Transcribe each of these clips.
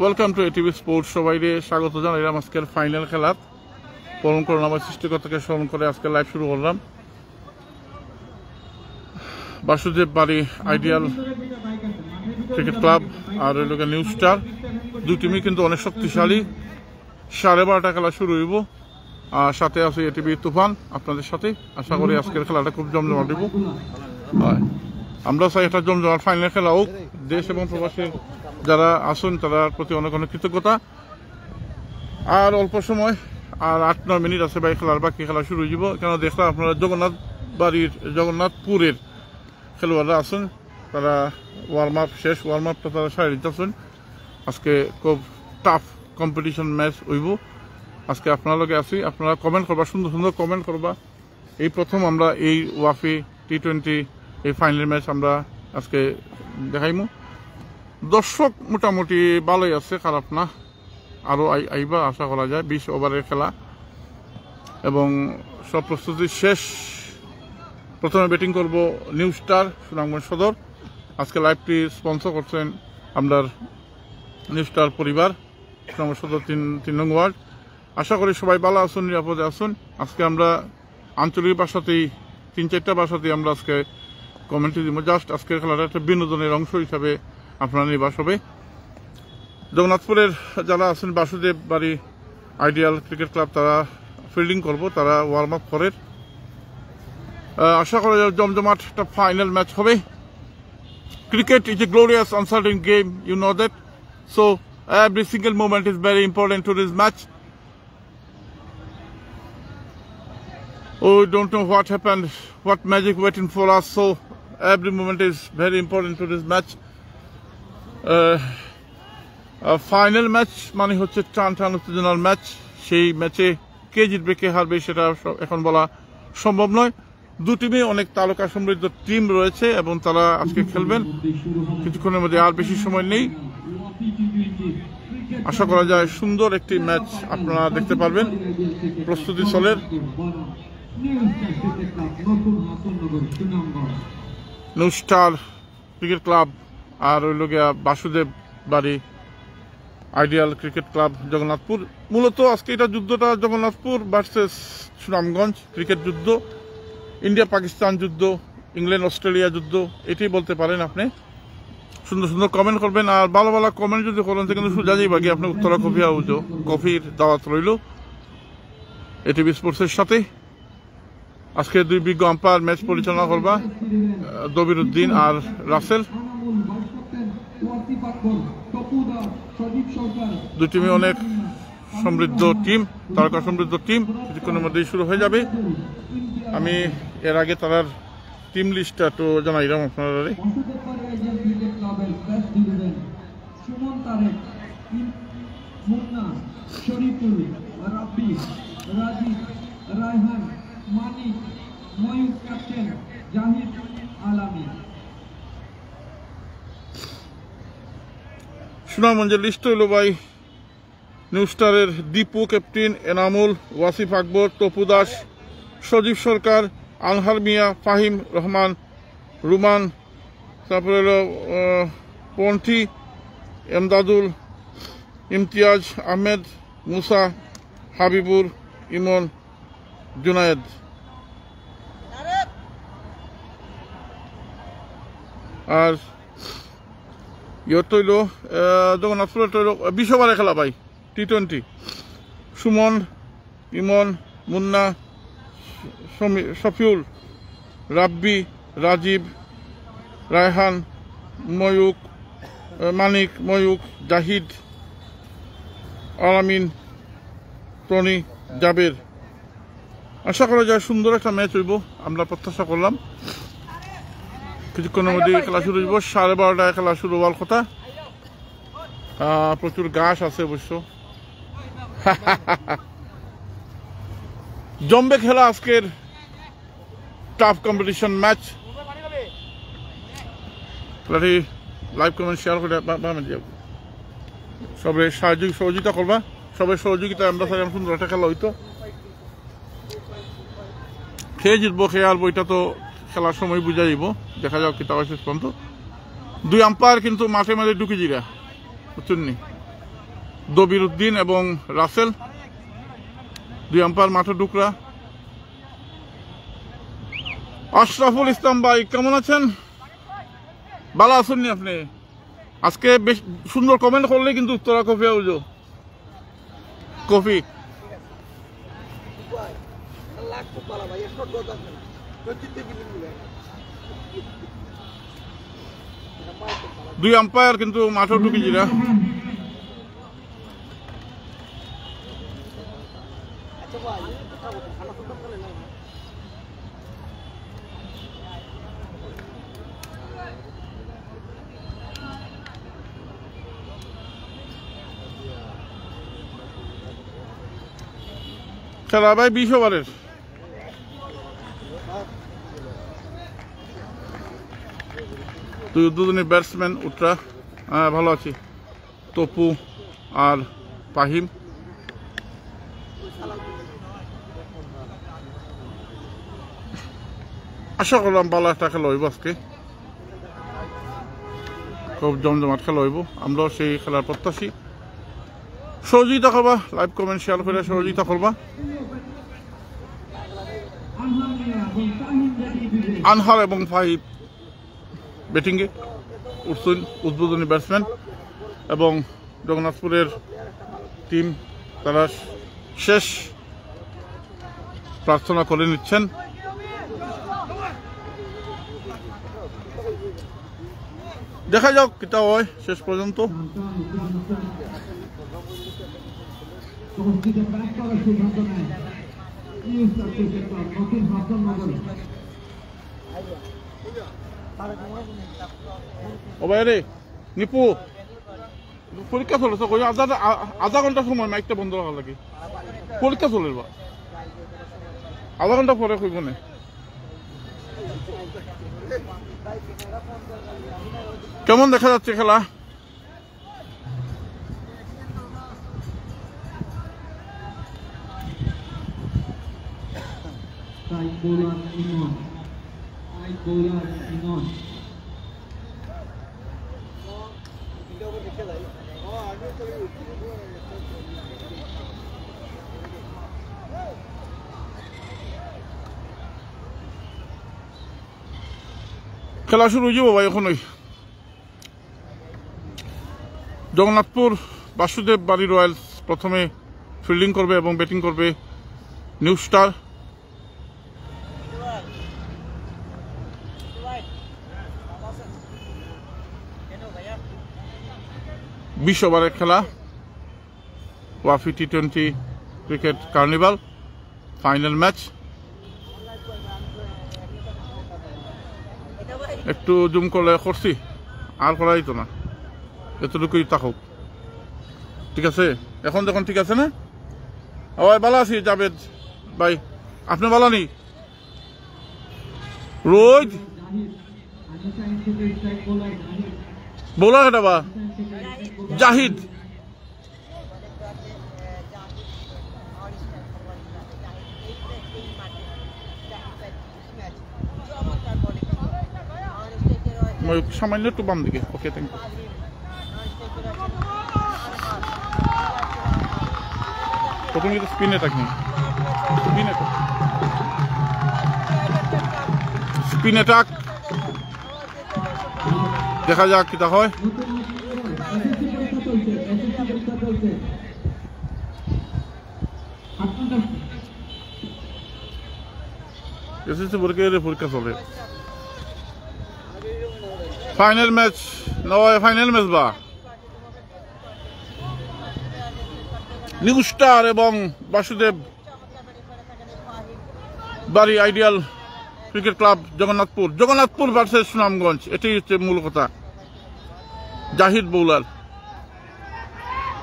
Welcome to ATV sports. সবাইকে স্বাগত জানাইলাম আজকের ফাইনাল খেলাত। পরম করুণাময় সৃষ্টিকর্তাকে স্মরণ করে আজকে লাইভ শুরু করলাম। Basudeb Bari ideal cricket club আর ওই লোকের নিউ স্টার, দুই টিমই কিন্তু অনেক শক্তিশালী। 12:30 খেলা শুরু হইব। আর সাথে আছে এটিভি তুফান আপনাদের সাথে। আশা করি আজকের খেলাটা খুব জমজমাট হইব। আমরা চাই একটা জমজমাট ফাইনাল খেলা হোক। দেশ এবং প্রবাসের যারা আসুন তাদের প্রতি অনেক অনেক কৃতজ্ঞতা। আর অল্প সময়, আর 8-9 মিনিট আছে ভাই খেলার, বাকি খেলা শুরু হয়ে যাব। কেন দেখলাম আপনারা জগন্নাথপুরের খেলোয়াড়রা আসুন, তারা ওয়ার্ম আপ শেষ, ওয়ার্ম আপটা তারা সারি দিতেছেন। আজকে খুব টাফ কম্পিটিশন ম্যাচ হইব। আজকে আপনার লগে আছি, আপনারা কমেন্ট করবা, সুন্দর সুন্দর কমেন্ট করবা। এই প্রথম আমরা এই ওয়াফি T20 এই ফাইনাল ম্যাচ আমরা আজকে দেখাইমু। দর্শক মোটামুটি ভালোই আছে, খারাপ না। আরও আইবা আশা করা যায়। 20 ওভারের খেলা এবং সব প্রস্তুতি শেষ। প্রথমে ব্যাটিং করব নিউ স্টার সুনামগঞ্জ সদর। আজকে লাইভটি স্পন্সর করছেন আপনার নিউ স্টার পরিবার, সুনামগঞ্জ সদর 3 নং ওয়ার্ড। আশা করি সবাই ভালো আসুন, নিরাপদে আসুন। আজকে আমরা আঞ্চলিক ভাষাতেই 3-4টা ভাষাতেই আমরা আজকে কমেন্ট্রি দিব। জাস্ট আজকের খেলাটা একটা বিনোদনের অংশ হিসাবে আপনারা নিবাস হবে। জগন্নাথপুরের যারা আছেন Basudeb Bari ideal cricket club, তারা ফিল্ডিং করব, তারা ওয়ার্ম আপ করে। আশা করা যায় জমজমাট একটা ফাইনাল ম্যাচ হবে। Cricket is a glorious uncertain game, you know that. So every single moment is very important to this match. Oh, we don't know what happened, what magic waiting for us. So every moment is very important to this match. Final match মানে হচ্ছে টান উত্তেজনার match. সেই ম্যাচে কে জিতবে কে হারবে সেটা এখন বলা সম্ভব নয়। দু টিমে অনেক তারকা সমৃদ্ধ টিম রয়েছে এবং তারা আজকে খেলবেন। কিছুক্ষণের মধ্যে, আর বেশি সময় নেই। আশা করা যায় সুন্দর একটি ম্যাচ আপনারা দেখতে পারবেন। প্রস্তুতি চলে। নিউ স্টার ক্রিকেট ক্লাব আর ওই লোক Basudeb Bari ideal cricket club Jagannathpur. মূলত আজকে এটা যুদ্ধটা জগন্নাথপুর ভার্সেস সুনামগঞ্জ ক্রিকেট যুদ্ধ, ইন্ডিয়া পাকিস্তান যুদ্ধ, ইংল্যান্ড অস্ট্রেলিয়া যুদ্ধ, এটাই বলতে পারেন আপনি। সুন্দর সুন্দর কমেন্ট করবেন, আর ভালো ভালো কমেন্ট যদি করেন কিন্তু সোজা যাই বাকি আপনি উত্তরা কফি হাউজ কফির দাওয়াত রইল এটিভি স্পোর্টসের সাথে। আজকে দুই বিজ্ঞ আম্পায়ার ম্যাচ পরিচালনা করবা, দবির উদ্দিন আর রাসেল। দুই টিমে অনেক সমৃদ্ধ টিম, তারকা সমৃদ্ধ টিম। কিছুক্ষণের মধ্যেই শুরু হয়ে যাবে। আমি এর আগে তার টিম লিস্টটা একটু জানাইলাম আপনারা। সুনামগঞ্জের লিস্ট হইল ভাই: নিউ স্টারের দীপু ক্যাপ্টেন, এনামুল, ওয়াসিফ আকবর, তপু দাস, সজীব সরকার, আনহার মিয়া, ফাহিম রহমান, রুমান, তারপরে হলো পন্থী, এমদাদুল, ইমতিয়াজ আহমেদ, মুসা, হাবিবুর, ইমন, জুনায়েদ। আর ইয়ত হইল জগন্নাথপুরের হইল 20 ওভারের খেলা ভাই T20। সুমন, ইমন, মুন্না, শফিউল, রাব্বি, রাজীব, রায়হান, ময়ূক, মানিক, ময়ূক, জাহিদ, আলামিন, টনি, জাবের। আশা করা যায় সুন্দর একটা ম্যাচ হইব, আমরা প্রত্যাশা করলাম। কিছুক্ষণের মধ্যে খেলা শুরু হইব। 12:30 খেলা শুরু হওয়ার কথা। প্রচুর ঘাস আছে অবশ্য। জমবে খেলা আজকের টাফ কম্পিটিশন ম্যাচ। খেলাটি লাইভ কমেন্ট শেয়ার করে সবাই সহযোগিতা করবা। সবাই সহযোগিতা আমরা চাইলাম সুন্দর একটা খেলা হইতো। খেয়ে জিতবো, খেয়ে হারবো এটা তো খেলার সময় বুঝা যাব দেখা যাক কিতা হয় শেষ পর্যন্ত দুই আম্পায়ার কিন্তু মাঠে মাঝে ঢুকে জিরা বুঝছেন নি দবির উদ্দিন এবং রাসেল দুই আম্পায়ার মাঠে ঢুকরা আশরাফুল ইসলাম ভাই কেমন আছেন ভালো আছেন নি আপনি আজকে বেশ সুন্দর কমেন্ট করলে কিন্তু উত্তরা কফি আউজো কফি দুই আম্পায়ার কিন্তু মাঠে ঢুকে জিরা খেলা ভাই 20 ওভারের দুজনে ব্যাটসম্যান উত্তরা ভালো আছি তপু আর ফাহিম আশা করলাম ভালো একটা খেলা হইব আজকে খুব জমজমাট খেলা হইব আমরাও সেই খেলার প্রত্যাশী সহযোগিতা করবা লাইভ কমেন্ট শেয়ার করে সহযোগিতা করবা আনহার এবং ফাহিম ব্যাটিংয়ে উঠছেন উদ্বোধনী ব্যাটসম্যান এবং জগন্নাথপুরের টিম তারা শেষ প্রার্থনা করে নিচ্ছেন দেখা যাক কিতা হয় শেষ পর্যন্ত ও ভাই নিপু পরীক্ষা চলেছে আধা ঘন্টা সময় মাইকটা বন্ধ রাখা লাগে পরীক্ষা চলে বা আধা ঘন্টা পরে কইব না কেমন দেখা যাচ্ছে খেলা খেলা শুরু হয়ে যাব ভাই এখনই জগন্নাথপুর বাসুদেব বাড়ি রয়্যালস প্রথমে ফিল্ডিং করবে এবং ব্যাটিং করবে নিউ স্টার বিশ ওভারের খেলা Wafi T20 cricket carnival final match একটু জুম করলে করছি আর করা যেত না এতটুকুই থাকুক ঠিক আছে এখন দেখুন ঠিক আছে না ওই ভালো আছি জাভেদ ভাই আপনি ভালো নি রোজ বোলার এটা বা জাহিদ সামান্য একটু বাম দিকে ওকে থ্যাংক ইউ প্রথম কিন্তু স্পিনে থাকি স্পিনে থাক দেখা যাক কিতা হয় এসএসসি পরীক্ষা চলে ফাইনাল ম্যাচ নয় ফাইনাল ম্যাচ বা নিউ স্টার এবং Basudeb Bari ideal cricket club Jagannathpur versus Sunamganj এটাই হচ্ছে মূল কথা জাহিদ বোলার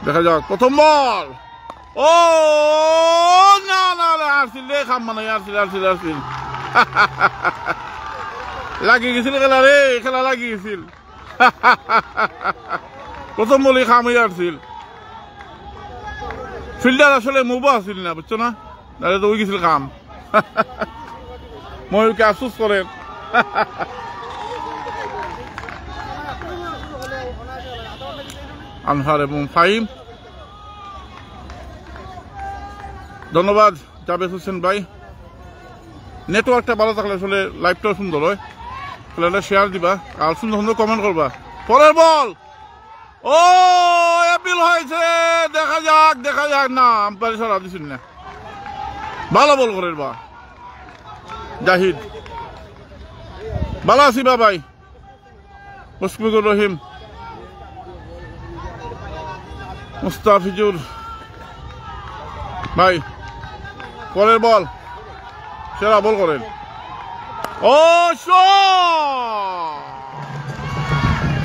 দেখা যাক প্রথম বল ও না না আসছিল রে খাম মানে আসছিল লাগিয়ে গেছিল খেলা লাগিয়ে গেছিল প্রথম বলে খাম হয়ে আসছিল ফিল্ডার আসলে মুভও আসছিল না বুঝছো না তাহলে তো ওই গেছিল কাম ময়ূরকে আফসোস করে আনহার এবং ফাহিম। ধন্যবাদ জাবেদ হোসেন ভাই। নেটওয়ার্কটা ভালো থাকলে আসলে লাইভটাও সুন্দর হয়, তাহলে শেয়ার দিবা আর সুন্দর সুন্দর কমেন্ট করবা। পরের বল, ও অ্যাপিল হয়েছে, দেখা যাক না, আম্পায়ার সারা দিচ্ছেন না, ভালো বল করেন বা জাহিদ। ভালো আছি বা ভাই, মুশফিকুর রহিম, মুস্তাফিজুর ভাই। পরের বল, সেরা বল করেন। ও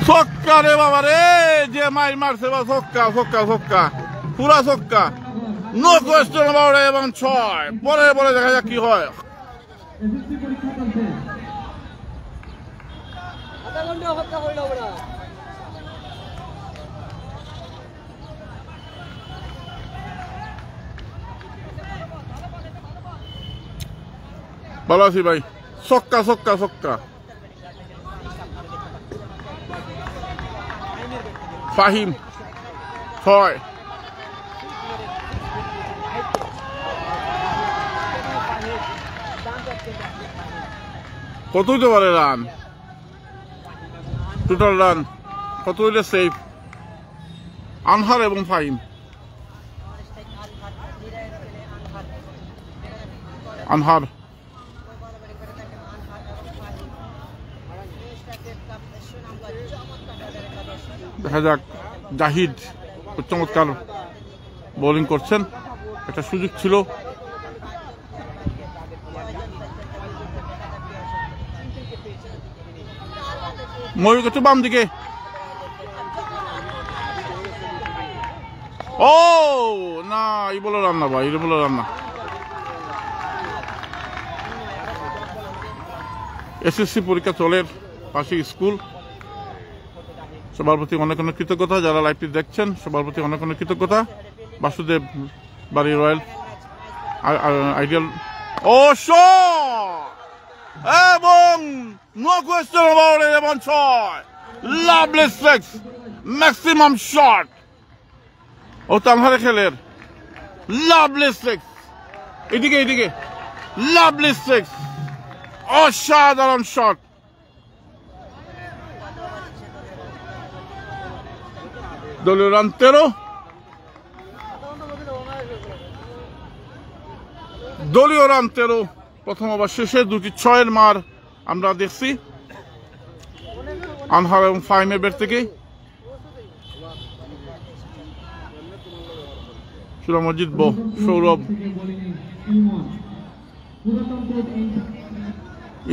ছক্কা রে বাবা রে, যে মাইর মারছে বা ছক্কা পুরা ছক্কা, নো কোয়েশ্চেন অ্যাবাউট ইট এবং 6। পরের বলে দেখা যাক কি হয়। ভালো আছি ভাই, ছক্কা। ফাহিম 6। কত হইতে পারে রান, টোটাল রান কত হইলে সেফ? আনহার এবং ফাহিম। আনহার দেখা যাক। জাহিদ চমৎকার বোলিং করছেন, একটা সুযোগ ছিল। ময়ূর একটু বাম দিকে, ও না, এই বলে রান্না ভাই, এই বলে রান্না। এসএসসি পরীক্ষা চলের পাশে স্কুল, সবার প্রতি অনেক কৃতজ্ঞতা। যারা লাইভটি দেখছেন সবার প্রতি অনেক কৃতজ্ঞতা। বাসুদেব বাড়ি রয়্যাল আইডিয়াল, ও এবং নো কোয়েশ্চেন অ্যাবাউট ইট এবং 6। Lovely six, maximum shot. ও তানহারে খেলের লাভলি সিক্স, এদিকে লাভলি সিক্স, অসাধারণ শট। দলীয় রান 13। দলীয় রান 13 প্রথম ওভার শেষে। দুটি 6-এর মার আমরা দেখছি আনহার এবং ফাহিমের ব্যাট থেকে। সুরামত জিতব, সৌরভ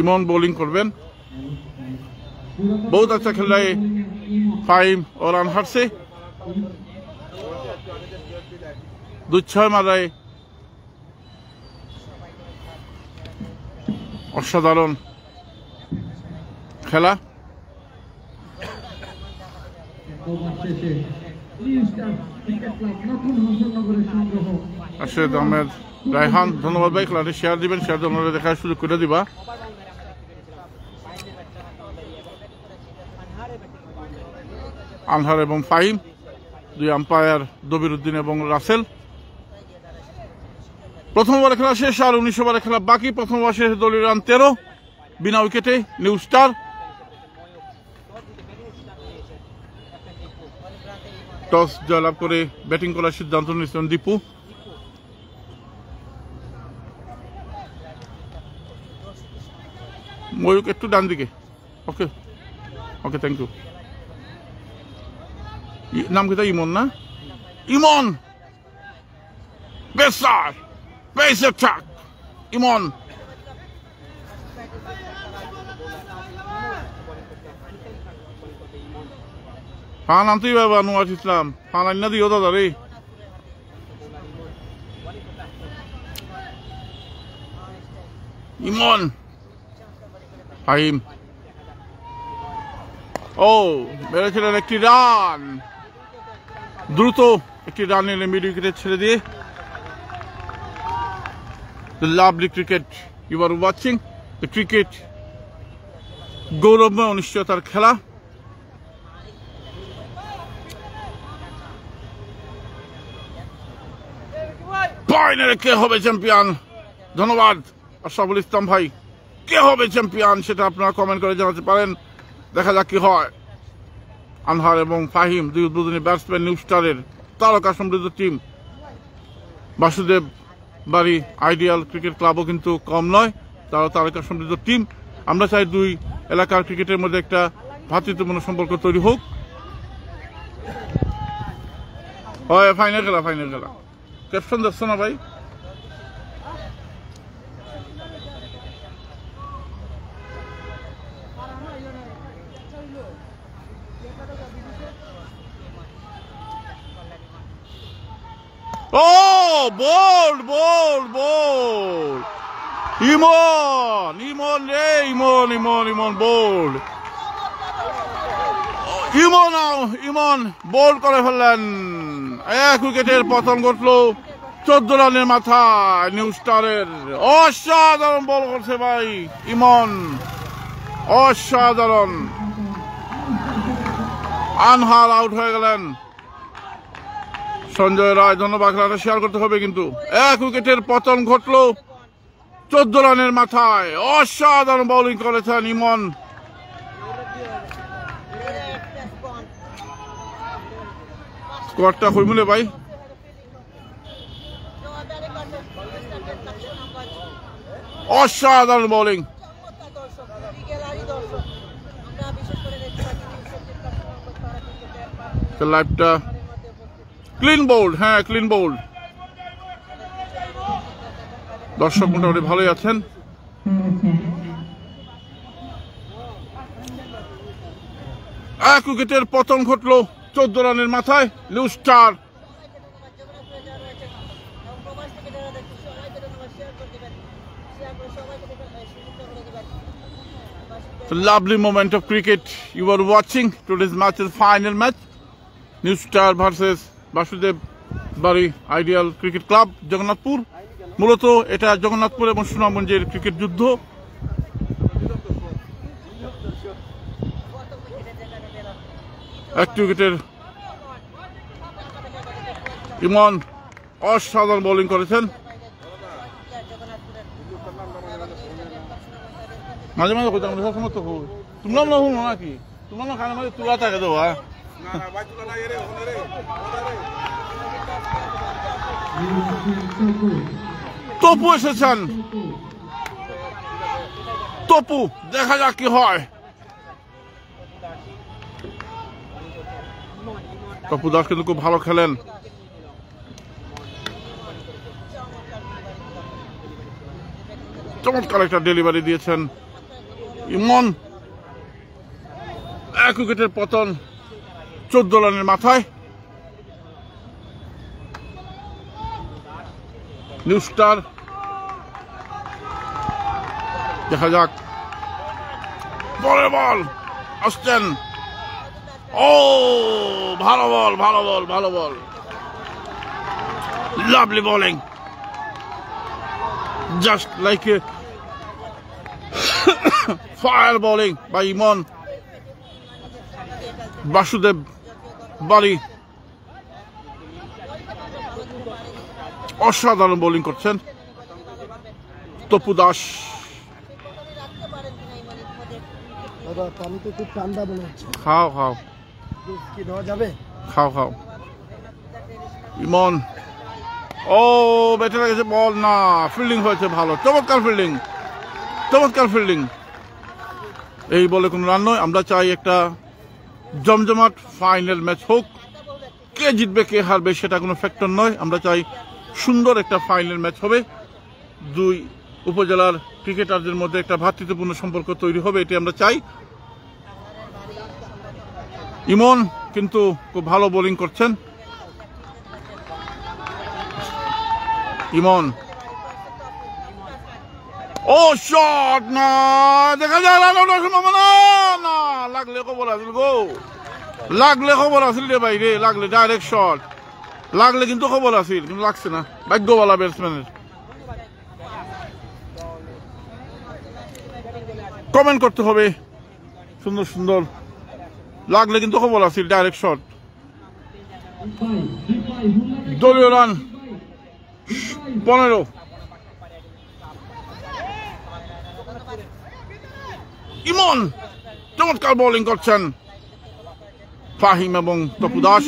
ইমন বোলিং করবেন। बहुत अच्छा खेल रहा है फाहिम और अनहर से। 2-6 मार रहा है, অসাধারণ খেলা। রাশেদ আহমেদ রায়হান, ধন্যবাদ ভাই। খেলাটি শেয়ার দিবেন, শেয়ার দিয়ে দেখার সুযোগ করে দিবা। আনহার এবং ফাহিম, দুই আম্পায়ার দবির উদ্দিন এবং রাসেল। প্রথম ওভারে খেলা শেষ, আর 19 ওভারে খেলা বাকি। প্রথম ওভার শেষে দলীয় রান 13 বিনা উইকেটে। নিউ স্টার টস জয়লাভ করে ব্যাটিং করার সিদ্ধান্ত নিয়েছেন দীপু। ময়ূক একটু ডান দিকে, ওকে ওকে, থ্যাংক ইউ। নাম কি তাই? ইমন না? ইমন বেসার বেস অ্যাটাক, ইমন। ফান আনতেই বাবা নুয়াজ ইসলাম, ফান আন্না দিও দাদা রে। ইমন, ফাহিম, ও মেরেছিলেন একটি রান, দ্রুত একটি রান নিলেন মিড উইকেটে ছেড়ে দিয়ে। The lovely cricket you are watching, the cricket গৌরবময় অনিশ্চয়তার খেলা। ফাইনালে কে হবে চ্যাম্পিয়ন? ধন্যবাদ আশরাফুল ইসলাম ভাই। কে হবে চ্যাম্পিয়ন সেটা আপনারা কমেন্ট করে জানাতে পারেন। দেখা যাক কি হয়। আনহার এবং ফাহিম দুই উদ্বোধনী ব্যাটসম্যান নিউ স্টারের তারকা সমৃদ্ধ team. Basudeb Bari ideal cricket ক্লাবও কিন্তু কম নয়, তারা তারকা সমৃদ্ধ টিম। আমরা চাই দুই এলাকার ক্রিকেটের মধ্যে একটা ভ্রাতৃত্বপূর্ণ সম্পর্ক তৈরি হোক। হয় ফাইনাল খেলা, ফাইনাল খেলা। ক্যাপশন দেখছো না ভাই? ও বোল্ড বোল্ড বোল্ড, ইমন ইমন রে, ইমন ইমন ইমন বোল্ড, ইমন ইমন বোল্ড করে ফেললেন। এক উইকেটের পতন ঘটলো 14 রানের মাথায় নিউ স্টারের। অসাধারণ বল করছে ভাই ইমন, অসাধারণ। আনহার আউট হয়ে গেলেন। সঞ্জয় রায়, ধন্যবাদ। খেলাটা শেয়ার করতে হবে কিন্তু। এক উইকেটের পতন ঘটলো 14 রানের মাথায়। অসাধারণ বোলিং করেছেন ইমন। স্কোয়াডটা কইমুলে ভাই? অসাধারণ বোলিং। লাইভটা ক্লিন বোল্ড, হ্যাঁ ক্লিন বোল্ড। দর্শক মোটামুটি ভালোই আছেন। এক উইকেটের পতন ঘটলো 14 রানের মাথায় new star. Lovely moment of cricket you are watching. Today's match is final match. New Star versus Basudeb Bari ideal cricket club, Jagannathpur. মূলত এটা জগন্নাথপুর এবং সুনামগঞ্জের ক্রিকেট যুদ্ধ। এক উইকেটের ইমন অসাধারণ বোলিং করেছেন। মাঝে মাঝে কোথাও সমর্থক তোমরা না হুম নাকি তোমরা না খানে মাঝে তুলা থাকে তো ভাই। তপু এসেছেন, তপু দেখা যাক কি হয়। তপু দাস কিন্তু খুব ভালো খেলেন। চমৎকার একটা ডেলিভারি দিয়েছেন ইমন। এক উইকেটের পতন 14 রানের মাথায়। নিউ স্টার দেখা যাক। বলের বল আসছেন। ও ভালো বল, ভালো বল, ভালো ball. Lovely bowling, just like a fire bowling by Emon. Basudeb Bari অসাধারণ বোলিং করছেন তপু দাস। খাও খাও খাও খাও। ইমন ও ব্যাটে লাগেছে বল না, ফিল্ডিং হয়েছে ভালো। চমৎকার ফিল্ডিং, চমৎকার ফিল্ডিং। এই বলে কোনো রান নয়। আমরা চাই একটা জমজমাট ফাইনাল ম্যাচ হোক। কে জিতবে কে হারবে সেটা কোনো ফ্যাক্টর নয়। আমরা চাই সুন্দর একটা ফাইনাল ম্যাচ হবে। দুই উপজেলার ক্রিকেটারদের মধ্যে একটা ভ্রাতৃত্বপূর্ণ সম্পর্ক তৈরি হবে, এটি আমরা চাই। ইমন কিন্তু খুব ভালো বোলিং করছেন। ইমন ও শট না, দেখা যায় সম্ভাবনা না। লাগলে খবর আছিল গো, লাগলে খবর আছিল রে ভাই রে। লাগলে ডাইরেক্ট শট লাগলে কিন্তু খবর আছিল, কিন্তু লাগছে না। ভাগ্যবালা ব্যাটসম্যানের। কমেন্ট করতে হবে সুন্দর সুন্দর লাগলে কিন্তু খবর আছে ডাইরেক্ট শট দলীয় রান 15 ইমন চমৎকার বোলিং করছেন ফাহিম এবং তপু দাস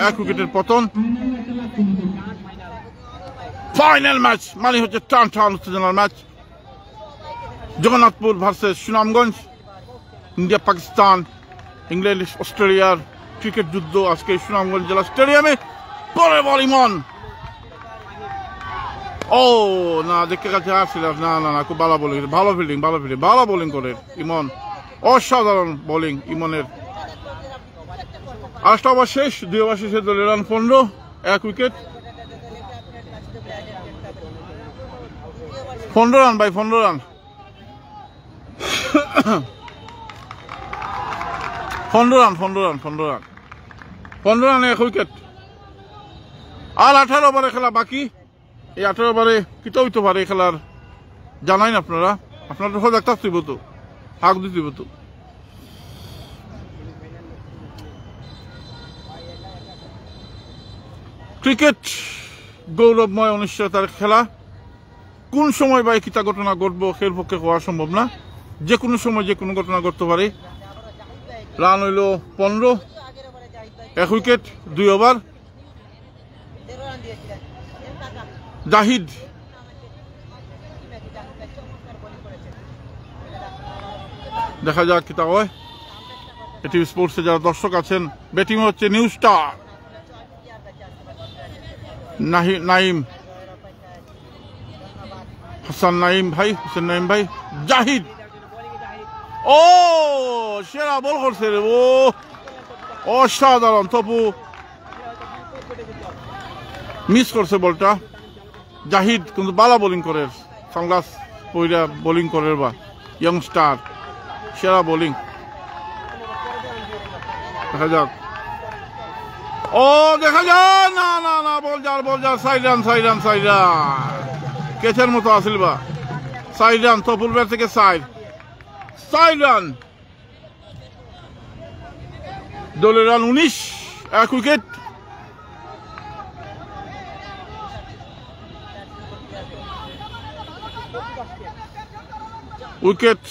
1 উইকেটের পতন ফাইনাল ম্যাচ মানে হচ্ছে টান টান উত্তেজনার match Jagannathpur versus Sunamganj India Pakistan England অস্ট্রেলিয়ার ক্রিকেট যুদ্ধ আজকে সুনামগঞ্জ জেলা স্টেডিয়ামে পরে বল ইমন ও না দেখতে কাছে আসছিল না খুব ভালো বোলিং ভালো ফিল্ডিং ভালো বোলিং করে ইমন অসাধারণ বোলিং ইমনের আজটা ওভার শেষ 2 ওভার শেষে দলের রান 15 1 উইকেট 15 রান ভাই 15 রান 15 রান 1 উইকেট আর 18 ওভারে খেলা বাকি এই 18 ওভারে কিতা হইতে পারে খেলার জানাই না আপনারা সজাগ থাকতেইব তো হাক দিতেইব তো ক্রিকেট গৌরবময় অনিশ্চয়তার খেলা কোন সময় বা কিতা ঘটনা ঘটবো এর পক্ষে হওয়া সম্ভব না যে কোনো সময় যে কোনো ঘটনা ঘটতে পারে রান হইল 15 1 উইকেট 2 ওভার জাহিদ দেখা যাক কিতা হয় এটিভি স্পোর্টসে যারা দর্শক আছেন ব্যাটিং হচ্ছে নিউ স্টার নাইম হাসান নাইম ভাই জাহিদ ও সেরা বল করছে রে ও অসাধারণ তপু মিস করছে বলটা জাহিদ কিন্তু ভালো বোলিং করে সানগ্লাস পইরা বোলিং করে বা ইয়ং স্টার সেরা বোলিং দেখা যাক ও দেখা যায় না বল যার সাইড রান কেচের মতো আসিল বা সাইড রান তপুর ব্যাট থেকে সাইড রান দলের রান 19 1 উইকেট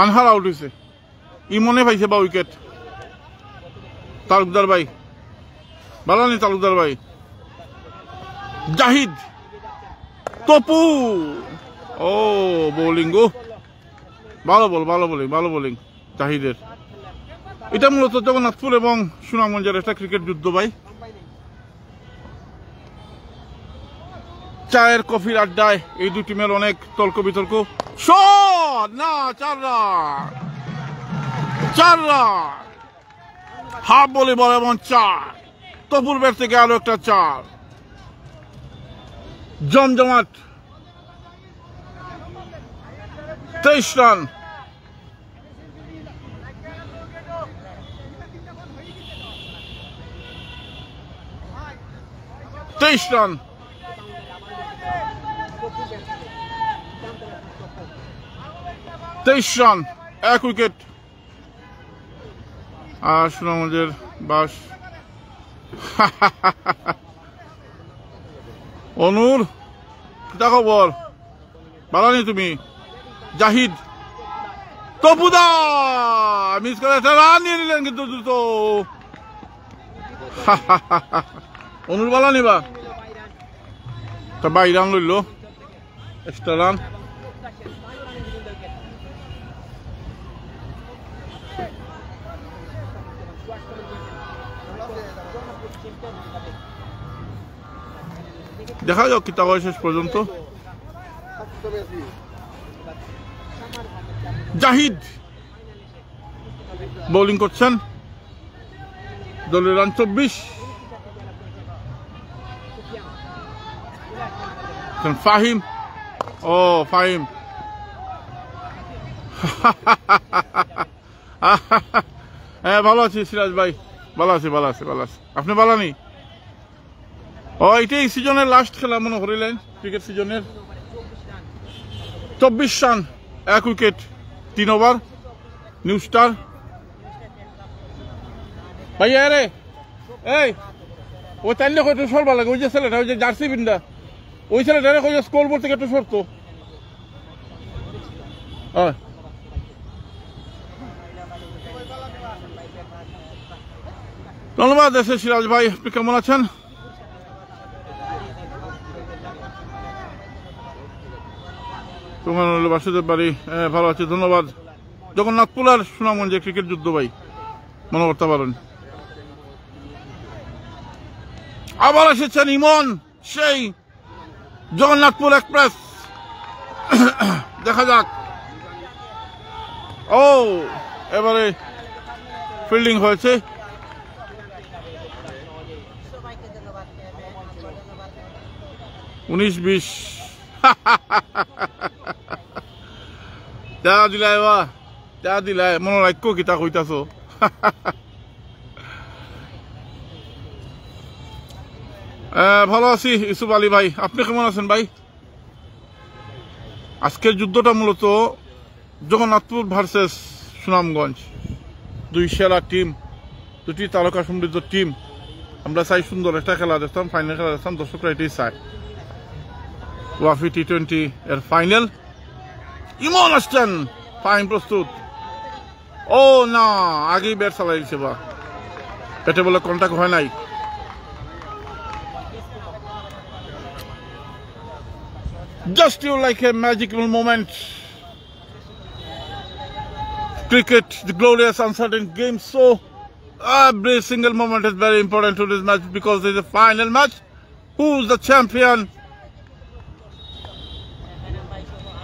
আনহার আউট হয়েছে ইমনে পাইছে বা উইকেট তালুকদার ভাই বালানি তালুকদার ভাই জাহিদ তপু ও বোলিং গো ভালো বোলিং জাহিদের এটা মূলত জগন্নাথপুর এবং সুনামগঞ্জের একটা ক্রিকেট যুদ্ধ ভাই চায়ের কফির আড্ডায় এই দুই টিমের অনেক তর্ক বিতর্ক শট না 4 রান হাফ বলে বল এবং 4 তপুর ব্যাট থেকে আরো একটা 4 জমজমাট 23 রান রান 1 উইকেট আর সুনামগঞ্জের বাস অনুর কিতা খবর বালানি তুমি জাহিদ তপুদা মিস করে একটা রান নিয়ে নিলেন কিন্তু দ্রুত অনুর বালানি বা তা 22 রান লইল এক্সট্রা রান দেখা যাক কিতা হয় শেষ পর্যন্ত জাহিদ বোলিং করছেন দলের রান 24 ফাহিম হ্যাঁ ভালো আছি সিরাজ ভাই ভালো আছি আপনি ভালো নেই ও এটাই সিজনের লাস্ট খেলা মনে করিলেন ক্রিকেট সিজনের 24 run 1 wicket 3 over new star ভাইয়া রে এই ওই তাইলে একটু সরবা লাগে ওই যে ছেলেটা ওই যে জার্সি বিন্দা ওই ছেলেটা ওই যে স্কোর বোর্ড থেকে একটু সরতো ধন্যবাদ দেশের সিরাজ ভাই আপনি কেমন আছেন তোমার বাসুদেব বাড়ি ভালো আছে ধন্যবাদ জগন্নাথপুর আর সুনামগঞ্জে ক্রিকেট যুদ্ধ ভাই মনে করতে পারেন আবার এসেছেন ইমন সেই জগন্নাথপুর এক্সপ্রেস দেখা যাক ও এবারে ফিল্ডিং হয়েছে উনিশ 20 তা দিলাই বা তা দিলাই মনে রাখ্য কিতা কইতাছ ভালো আছি ইউসুফ আলী ভাই আপনি কেমন আছেন ভাই আজকের যুদ্ধটা মূলত জগন্নাথপুর ভার্সেস সুনামগঞ্জ দুই সেরা টিম দুটি তারকা সমৃদ্ধ টিম আমরা চাই সুন্দর একটা খেলা দেখতাম ফাইনাল খেলা দেখতাম দর্শকরা এটাই চাই ওয়াফি T20 এর ফাইনাল ইমন আসছেন ফাইন প্রস্তুত ও না আগেই ব্যাট চালাই দিছে বা পেটে বলে কন্টাক্ট হয় নাই Just you like a magical moment. Cricket, the glorious, uncertain game. So every single moment is very important to this match because it's a final match. Who's the champion?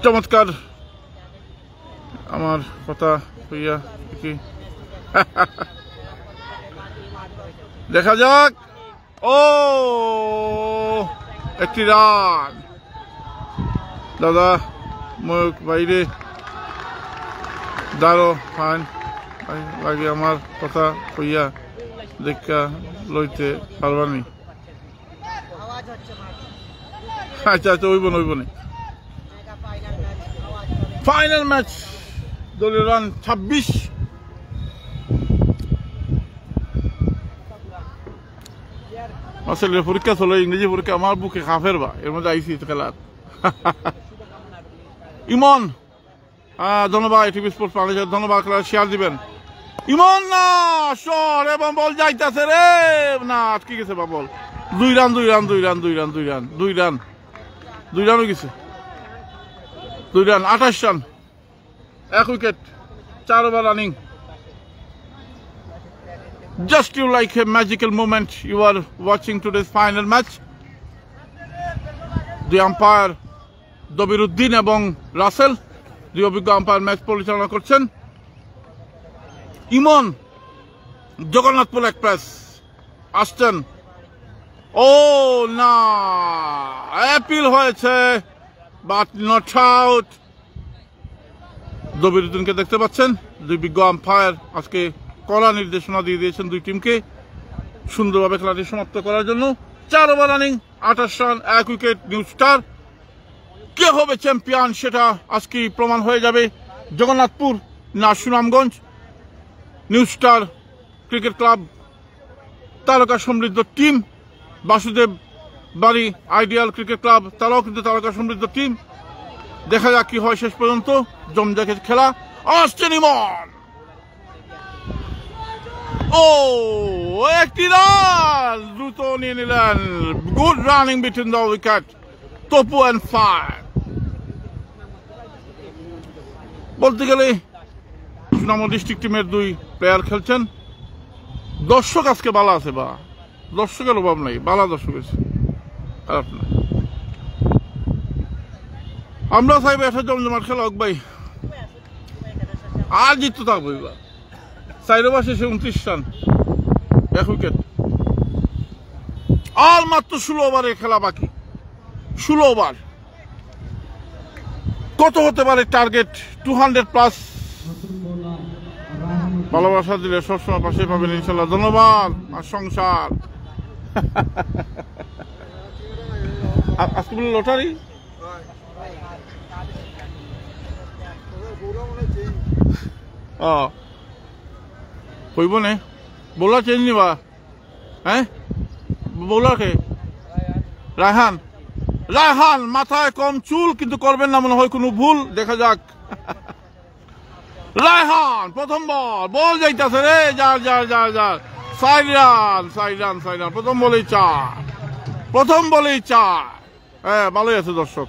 চমৎকার আমার কথা হইয়া কি দেখা যাক ও একটি রান দাদা ময়ূক বাইরে দাঁড়ো ফাইন লাগে আমার কথা কইয়া দেখা লইতে পারবানি আচ্ছা আচ্ছা ওইব না ফাইনাল ম্যাচ দলীয় রান 26 আসলে পরীক্ষা চলে ইংরেজি পরীক্ষা আমার বুকে খাফের বা এর মধ্যে আইসি খেলার ইমন ধন্যবাদ টিভি স্পোর্টস বাংলাদেশ ধন্যবাদ খেলার শেয়ার দিবেন ইমন না শট এবং বল যাইতাছে রে না আটকে গেছে বা বল 2 রান হয়ে গেছে 2 run 28 run 1 wicket 4 over running Just you like a magical moment you are watching today's final match. The umpire দবিরউদ্দিন এবং রাসেল দুই অভিজ্ঞ আম্পায়ার ম্যাচ পরিচালনা করছেন ইমন জগন্নাথপুর এক্সপ্রেস আসছেন ও না অ্যাপিল হয়েছে বাট নট আউট দবিরউদ্দিনকে দেখতে পাচ্ছেন দুই বিজ্ঞ আম্পায়ার আজকে কড়া নির্দেশনা দিয়ে দিয়েছেন দুই টিমকে সুন্দরভাবে খেলাটি সমাপ্ত করার জন্য 4 over running 28 run 1 wicket new star কে হবে চ্যাম্পিয়ন সেটা আজকে প্রমাণ হয়ে যাবে জগন্নাথপুর না Sunamganj new star cricket club তারকা সমৃদ্ধ team Basudeb Bari ideal cricket club তারাও কিন্তু তারকা সমৃদ্ধ টিম দেখা যাক কি হয় শেষ পর্যন্ত জমজমাট খেলা আসছেন ইমন ও একটি রান দ্রুত নিয়ে নিলেন good running between the wicket Tapu and fire বলতে গেলে সুনামগঞ্জ ডিস্ট্রিক্ট টিমের 2 প্লেয়ার খেলছেন দর্শক আজকে ভালো আছে বা দর্শকের অভাব নাই ভালো দর্শক আছে খারাপ না আমরা চাইবো একটা জমজমাট খেলা হোক ভাই আর জিততে থাকবো এবার 4 ওভার শেষে 29 রান 1 উইকেট আর মাত্র 16 ওভারের খেলা বাকি 16 ওভার কত হতে পারে টার্গেট 200 প্লাস ভালোবাসা দিলে সবসময় পাশে পাবেন ইনশাল্লাহ ধন্যবাদ আর সংসার আজকে লটারি কইব নে বোলার চেঞ্জ নিবা হ্যাঁ বোলার কে রায়হান রায়হান মাথায় কম চুল কিন্তু করবেন না মনে হয় কোনো ভুল দেখা যাক রায়হান প্রথম বল যাইতাছে রে যার যার যার যার 4 রান প্রথম বলেই 4 হ্যাঁ ভালোই আছে দর্শক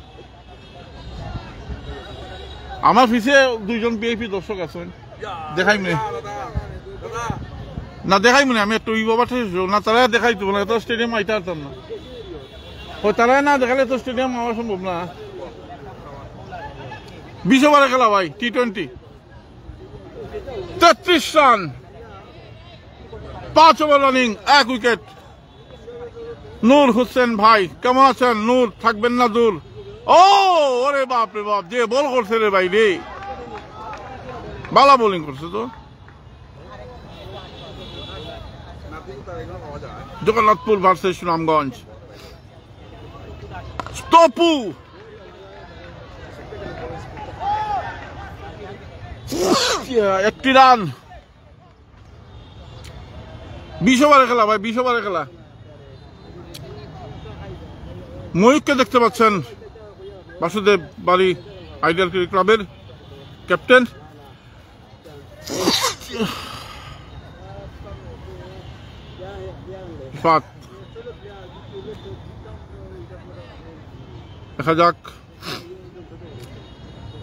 আমার পিছে দুইজন বিএপি দর্শক আছেন দেখাই না দেখাই মনে আমি একটু না তারা দেখাই তো না তো স্টেডিয়াম আইতে পারতাম না ওই তারা না দেখালে তো স্টেডিয়াম আমার সম্ভব না 20 ওভারে খেলা ভাই T20 33 run 5 over running 1 wicket Noor Hossain ভাই কেমন আছেন নূর থাকবেন না দূর ও ওরে বাপ রে বাপ যে বল করছে রে ভাই রে ভালো বোলিং করছে তো জগন্নাথপুর ভার্সেস সুনামগঞ্জ তপু একটি রান 20 ওভারে খেলা ভাই 20 ওভারে খেলা ময়ূরকে দেখতে পাচ্ছেন বাসুদেব বাড়ি আইডিয়াল ক্রিকেট ক্লাবের ক্যাপ্টেন দেখা যাক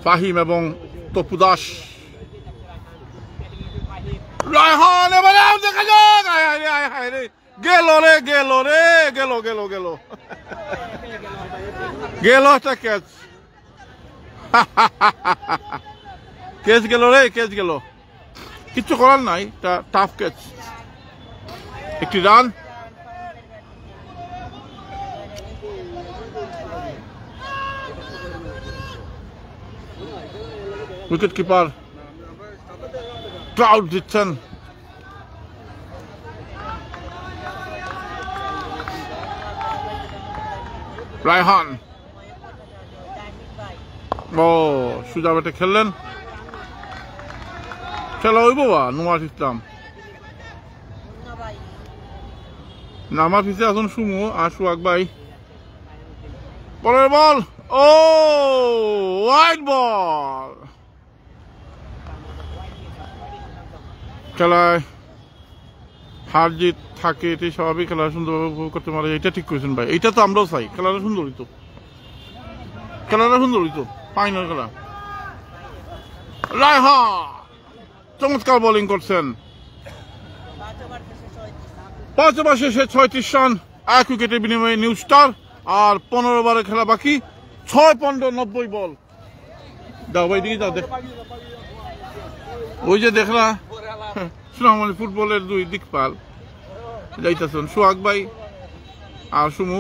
ফাহিম এবং তপু দাস রায়হান এবারে দেখা যাক গেল রে গেল রে গেল গেল গেল গেল একটা ক্যাচ ক্যাচ গেল রে ক্যাচ গেল কিচ্ছু করার নাই এটা টাফ ক্যাচ একটি রান উইকেট কিপার ট্রাউট দিচ্ছেন রায়হান ও সুজা ব্যাটে খেললেন খেলা হইব বা নুমার ইসলাম না আমার পিছিয়ে আসুন সুমু আর সুয়াক ভাই পরের বল ও ওয়াইড বল খেলায় হার জিত থাকে এটাই স্বাভাবিক খেলা সুন্দরভাবে উপভোগ করতে পারে এটা ঠিক করেছেন ভাই এইটা তো আমরাও চাই খেলাটা সুন্দর হইতো ফাইনাল খেলা রায়হান চমৎকার বোলিং করছেন 5 ওভার শেষে 36 রান 1 উইকেটের বিনিময়ে নিউ স্টার আর 15 ওভারে খেলা বাকি 6-15-90 বল দাও ভাই দিকে দাও ওই যে দেখলা সুনামগঞ্জ ফুটবলের দুই দিকপাল যাইতেছেন সোহাগ ভাই আর সুমু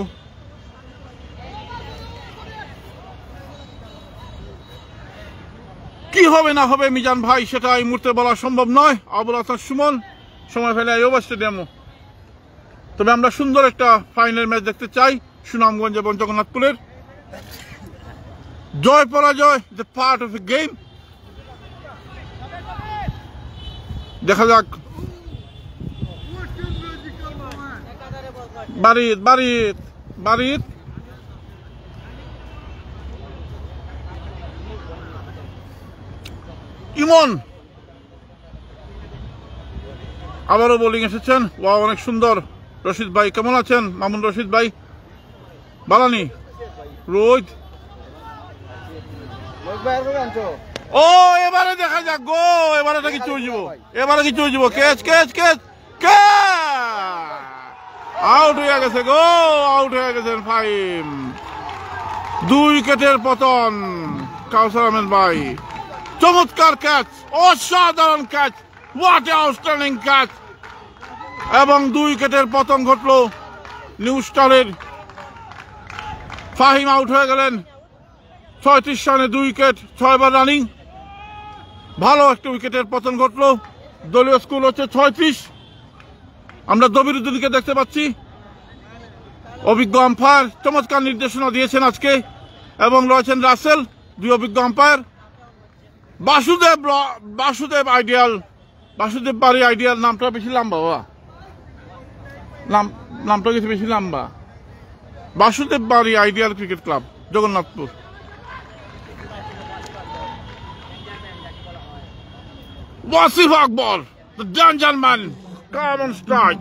কি হবে না হবে মিজান ভাই সেটা এই মুহূর্তে বলা সম্ভব নয় আবুল হাসান সুমন সময় ফেলে ওভার স্টেডিয়ামও তবে আমরা সুন্দর একটা ফাইনাল ম্যাচ দেখতে চাই সুনামগঞ্জ এবং জগন্নাথপুরের জয় পরাজয় the part of A game দেখা যাক বাড়িত ইমন আবারও বোলিং এসেছেন অনেক সুন্দর রশিদ ভাই কেমন আছেন মামুন রশিদ ভাই বালানি রোহিত ও এবারে দেখা যাক গো এবারে কিছু হয়ে যাব ক্যাচ আউট হয়ে গেছে গো আউট হয়ে গেছেন ফাইম 2 উইকেটের পতন কাউসার আহমেদ ভাই চমৎকার ক্যাচ অসাধারণ catch what a outstanding catch এবং 2 উইকেটের পতন ঘটল নিউ স্টারের ফাহিম আউট হয়ে গেলেন 36 রানে 2 উইকেট 6 বার রানিং ভালো একটা উইকেটের পতন ঘটল দলীয় স্কোর হচ্ছে 36 আমরা দবিরুদ্দিন দিকে দেখতে পাচ্ছি অভিজ্ঞ আম্পায়ার চমৎকার নির্দেশনা দিয়েছেন আজকে এবং রয়েছেন রাসেল 2 অভিজ্ঞ umpire Basudeb ideal, Basudeb Bari ideal নামটা বেশি লম্বা বাবা, নামটা গেছে বেশি লম্বা। Basudeb Bari ideal cricket club, Jagannathpur. Wasif Akbar, the danger man, come on strike,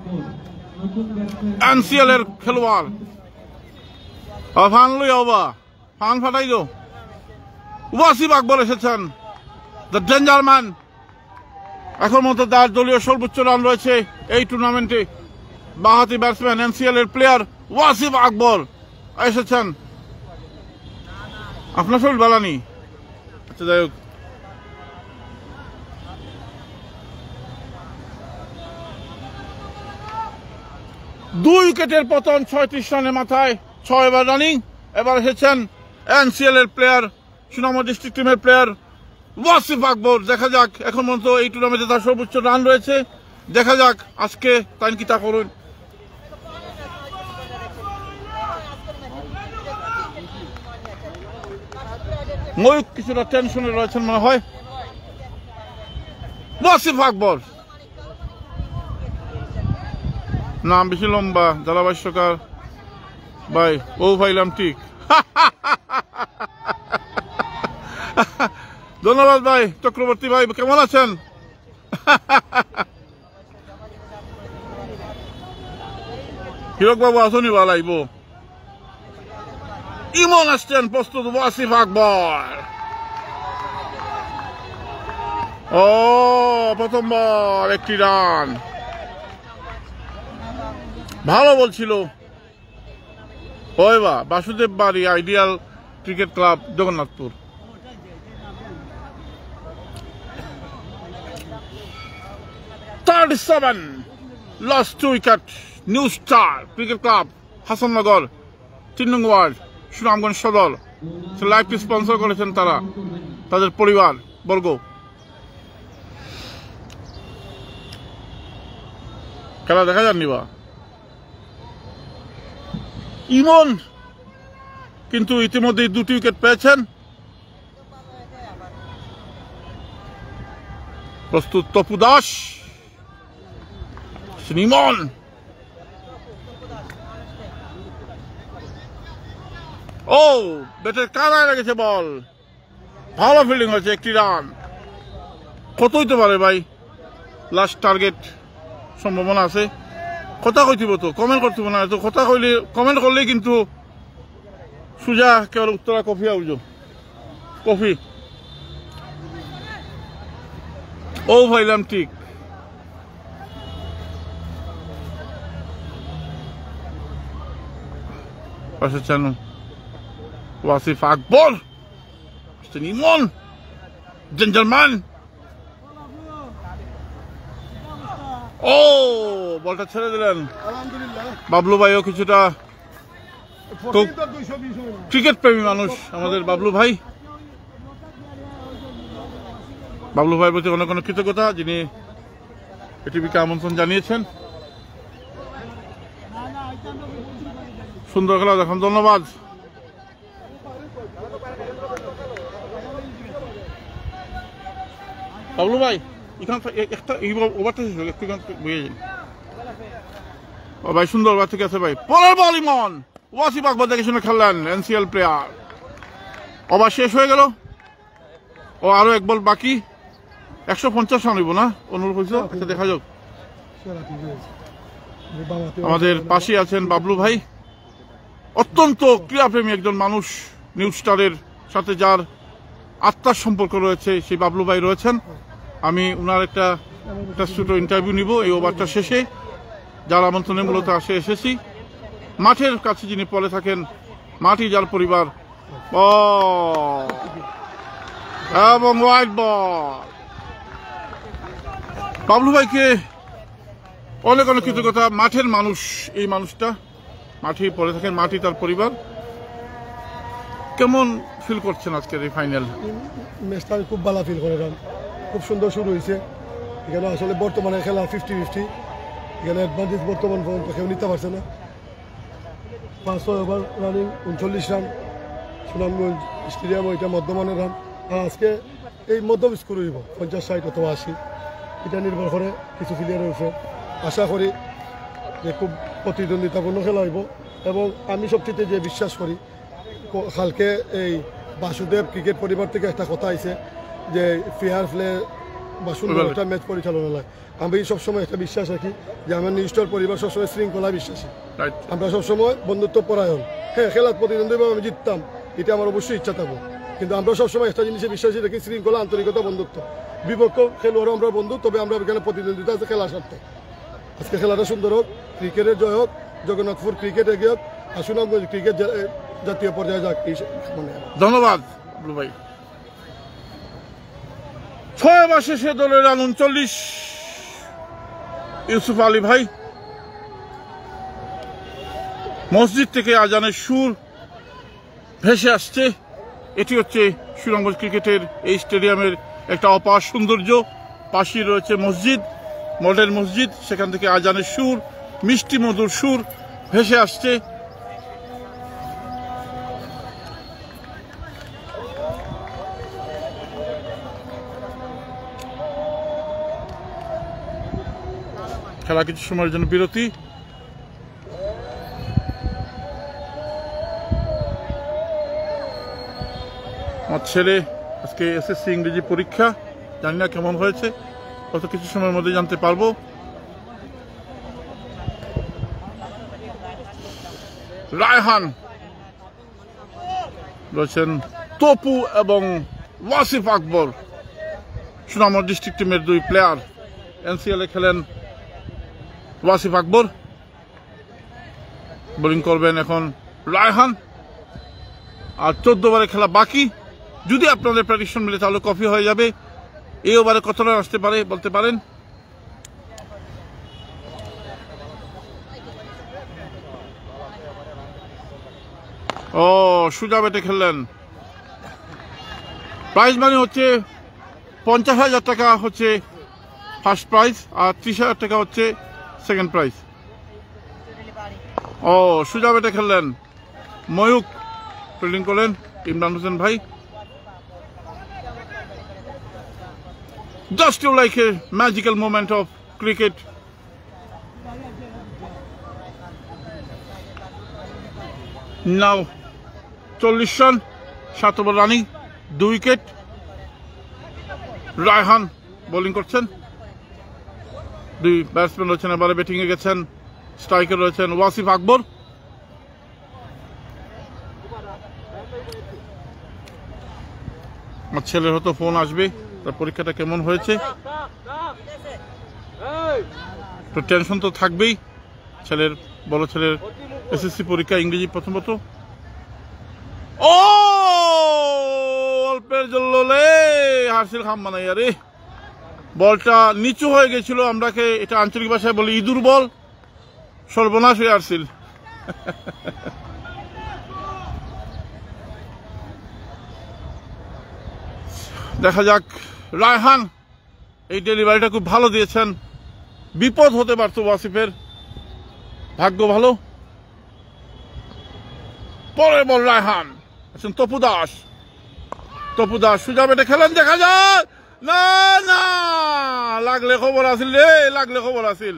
NCL এর খেলোয়াড়। ফান লই বাবা, ফান ফাটাই দো। ওয়াসিফ আকবর এসেছেন, দ্য ডেঞ্জার ম্যান। এখন মতো তার দলীয় সর্বোচ্চ রান রয়েছে এই টুর্নামেন্টে। বাঁহাতি ব্যাটসম্যান, এনসিএল এর প্লেয়ার ওয়াসিফ আকবর এসেছেন। আপনার শরীর বালানি, আচ্ছা যাই হোক। দুই উইকেটের পতন, 36 রানের মাথায় 6 ওভার রানিং। এবার এসেছেন এনসিএল এর প্লেয়ার, সুনামগঞ্জ ডিস্ট্রিক্ট টিমের প্লেয়ার ওয়াসিফ আকবর। দেখা যাক, এখন পর্যন্ত এই টুর্নামেন্টে তার সর্বোচ্চ রান রয়েছে। দেখা যাক আজকে তাই কি তা করুন। ময়ূক কিছুটা টেনশনে রয়েছেন মনে হয়। ওয়াসিফ আকবর, নাম বেশি লম্বা, ধারাভাষ্যকার ভাই ও ভাইলাম ঠিক। ধন্যবাদ ভাই চক্রবর্তী ভাই, কেমন আছেন? হিরক বাবু আসনি ভালো আইব। ইমন আসছেন প্রস্তুত। ওয়াসিফ আকবর, ও প্রথমবার একটি রান, ভালো বলছিল। ওই বা Basudeb Bari ideal cricket club, Jagannathpur. Lost 2 wicket, new star cricket club, Hasannagar, 3 নং ওয়ার্ড, সুনামগঞ্জ সদর। লাইভটি স্পন্সর করেছেন তারা, তাদের পরিবার বর্গ। খেলা দেখা যাননি বা ইমন কিন্তু ইতিমধ্যে 2টি উইকেট পেয়েছেন। প্রস্তুত তপু দাস, ইমন, ও ব্যাটের কানায় লেগেছে বল, ভালো ফিল্ডিং হয়েছে, একটি রান। কত হইতে পারে ভাই? লাস্ট টার্গেট সম্ভাবনা আছে। কথা কইতিব তো, কমেন্ট করতে না তো, কথা কইলে কমেন্ট করলেই কিন্তু সুজা কেবল উত্তরা কফি আউজ কফি। ও ভাইলাম ঠিক। চানু ওয়াসিফ আকবর, ইমন, জেন্টালম্যান, ও বলটা ছেড়ে দিলেন। বাবলু ভাইও কিছুটা ক্রিকেট প্রেমী মানুষ আমাদের বাবলু ভাই। বাবলু ভাইয়ের প্রতি অনেক অনেক কৃতজ্ঞতা, যিনি এটিভিকে আমন্ত্রণ জানিয়েছেন। সুন্দর খেলা দেখুন, ধন্যবাদ। বাবলু ভাই এখান একটা ওভারটা একটু বুঝে যান। ও ভাই সুন্দর ওভার থেকে আছে ভাই। পরের বল ইমন, ওয়াসিফ আকবর দেখে শুনে খেললেন, এনসিএল প্লেয়ার। ওভার শেষ হয়ে গেল, ও আরো এক বল বাকি। 150 রান হইব না অনুরূপ হয়েছে। আচ্ছা দেখা যাক। আমাদের পাশে আছেন বাবলু ভাই, অত্যন্ত ক্রীড়াপ্রেমী একজন মানুষ। নিউ স্টারের সাথে যার আত্মার সম্পর্ক রয়েছে সেই বাবলু ভাই রয়েছেন। আমি ওনার একটা ছোট ইন্টারভিউ নিব এই ওভারটা শেষে। যার আমন্ত্রণে মূলত এসেছি। মাঠের কাছে যিনি পড়ে থাকেন, মাটি যার পরিবার, এবং হোয়াইট বল। বাবলু ভাইকে অনেক অনেক কৃতজ্ঞতা। মাঠের মানুষ এই মানুষটা, মাঠে পড়ে থাকেন, মাটি তার পরিবার। কেমন ফিল করছেন আজকের এই ফাইনাল ম্যাচটা? আমি খুব ভালো ফিল করলাম, খুব সুন্দর শুরু হয়েছে। এখানে আসলে বর্তমানে খেলা 50-50, এখানে অ্যাডভান্টেজ বর্তমান পর্যন্ত কেউ নিতে পারছে না। 500 over running, 39 run Sunamganj stadium, ওইটা মধ্যমানের রান। আর আজকে এই মধ্যম স্কোর হইব 50-60 অথবা 80, এটা নির্ভর করে কিছু প্লেয়ারের উপর। আশা করি যে খুব প্রতিদ্বন্দ্বিতাপূর্ণ খেলা হইব এবং আমি সবচেয়ে যে বিশ্বাস করি কালকে এই বাসুদেব ক্রিকেট পরিবার থেকে একটা কথা আইছে যে ফেয়ার প্লে বা সুন্দর একটা ম্যাচ পরিচালনা হয়। আমি সবসময় একটা বিশ্বাস রাখি যে আমার নিউস্টার পরিবার সবসময় শৃঙ্খলা বিশ্বাসী, আমরা সবসময় বন্ধুত্ব পরায়ণ। হ্যাঁ, খেলার প্রতিদ্বন্দ্বী আমি জিততাম, এটা আমার অবশ্যই ইচ্ছা থাকবো, কিন্তু আমরা সবসময় একটা জিনিসে বিশ্বাসী রাখি, শৃঙ্খলা, আন্তরিকতা, বন্ধুত্ব। বিপক্ষ খেলোয়াড়ও আমরা বন্ধু, তবে আমরা এখানে প্রতিদ্বন্দ্বিতা আছে খেলার স্বার্থে। আজকে খেলাটা সুন্দর হোক, ক্রিকেটের জয় হোক, জগন্নাথপুর ক্রিকেট এগিয়ে হোক, আর সুনামগঞ্জ ক্রিকেট জাতীয় পর্যায়ে যাক এই মনে হয়। ধন্যবাদ ভাই। 6 ওভার শেষে দলের রান 39। ইউসুফ আলী ভাই, মসজিদ থেকে আজানের সুর ভেসে আসছে। এটি হচ্ছে সুনামগঞ্জ ক্রিকেটের এই স্টেডিয়ামের একটা অপার সৌন্দর্য। পাশেই রয়েছে মসজিদ, মডেল মসজিদ, সেখান থেকে আজানের সুর, মিষ্টি মধুর সুর ভেসে আসছে। খেলা কিছু সময়ের জন্য বিরতি। আমার ছেলে আজকে এসএসসি ইংরেজি পরীক্ষা, জানি না কেমন হয়েছে, কত কিছু সময়ের মধ্যে জানতে পারবো। রায়হান রয়েছেন, তপু এবং ওয়াসিফ আকবর, সুনামগঞ্জ ডিস্ট্রিক্ট টিমের 2 প্লেয়ার। এনসিএল এ খেলেন ওয়াসিফ আকবর, বোলিং করবেন এখন রায়হান। আর 14 ওভারে খেলা বাকি। যদি আপনাদের প্রেডিকশন মিলে তাহলে কফি হয়ে যাবে। এই ওভারে কত রান আসতে পারে বলতে পারেন? ও, সুজা ব্যাটে খেললেন। প্রাইজ মানি হচ্ছে 50,000 টাকা হচ্ছে ফার্স্ট প্রাইজ, আর 30,000 টাকা হচ্ছে সেকেন্ড প্রাইজ। ও, সুজা ব্যাটে খেললেন। ময়ূক ফিল্ডিং করলেন ইমরান হোসেন ভাই। Just like a magical moment of cricket. Now 40 run, 7 over running, 2 wicket. Raihan bowling করছেন, 2 ব্যাটসম্যান রয়েছেন, এবারে ব্যাটিং এ গেছেন। স্ট্রাইকার রয়েছেন ওয়াসিফ আকবর। আমার ছেলের হয়তো ফোন আসবে, তার পরীক্ষাটা কেমন হয়েছে, তো টেনশন তো থাকবেই। ছেলের, বড় ছেলের এসএসসি পরীক্ষা, ইংরেজি প্রথমত। ও, অল্পের জন্য হাসিল খাম বানাই, আরে বলটা নিচু হয়ে গেছিল, আমরাকে এটা আঞ্চলিক ভাষায় বলি ইঁদুর বল। সর্বনাশ হয়ে আসছিল। দেখা যাক। রায়হান এই ডেলিভারিটা খুব ভালো দিয়েছেন, বিপদ হতে পারত ওয়াসিফের, ভাগ্য ভালো। পরের বল রায়হান, আছেন তপু দাস। তপু দাস সুজা ব্যাটে খেলেন, দেখা যায় না, না লাগলে খবর আসিল রে, লাগলে খবর আসিল,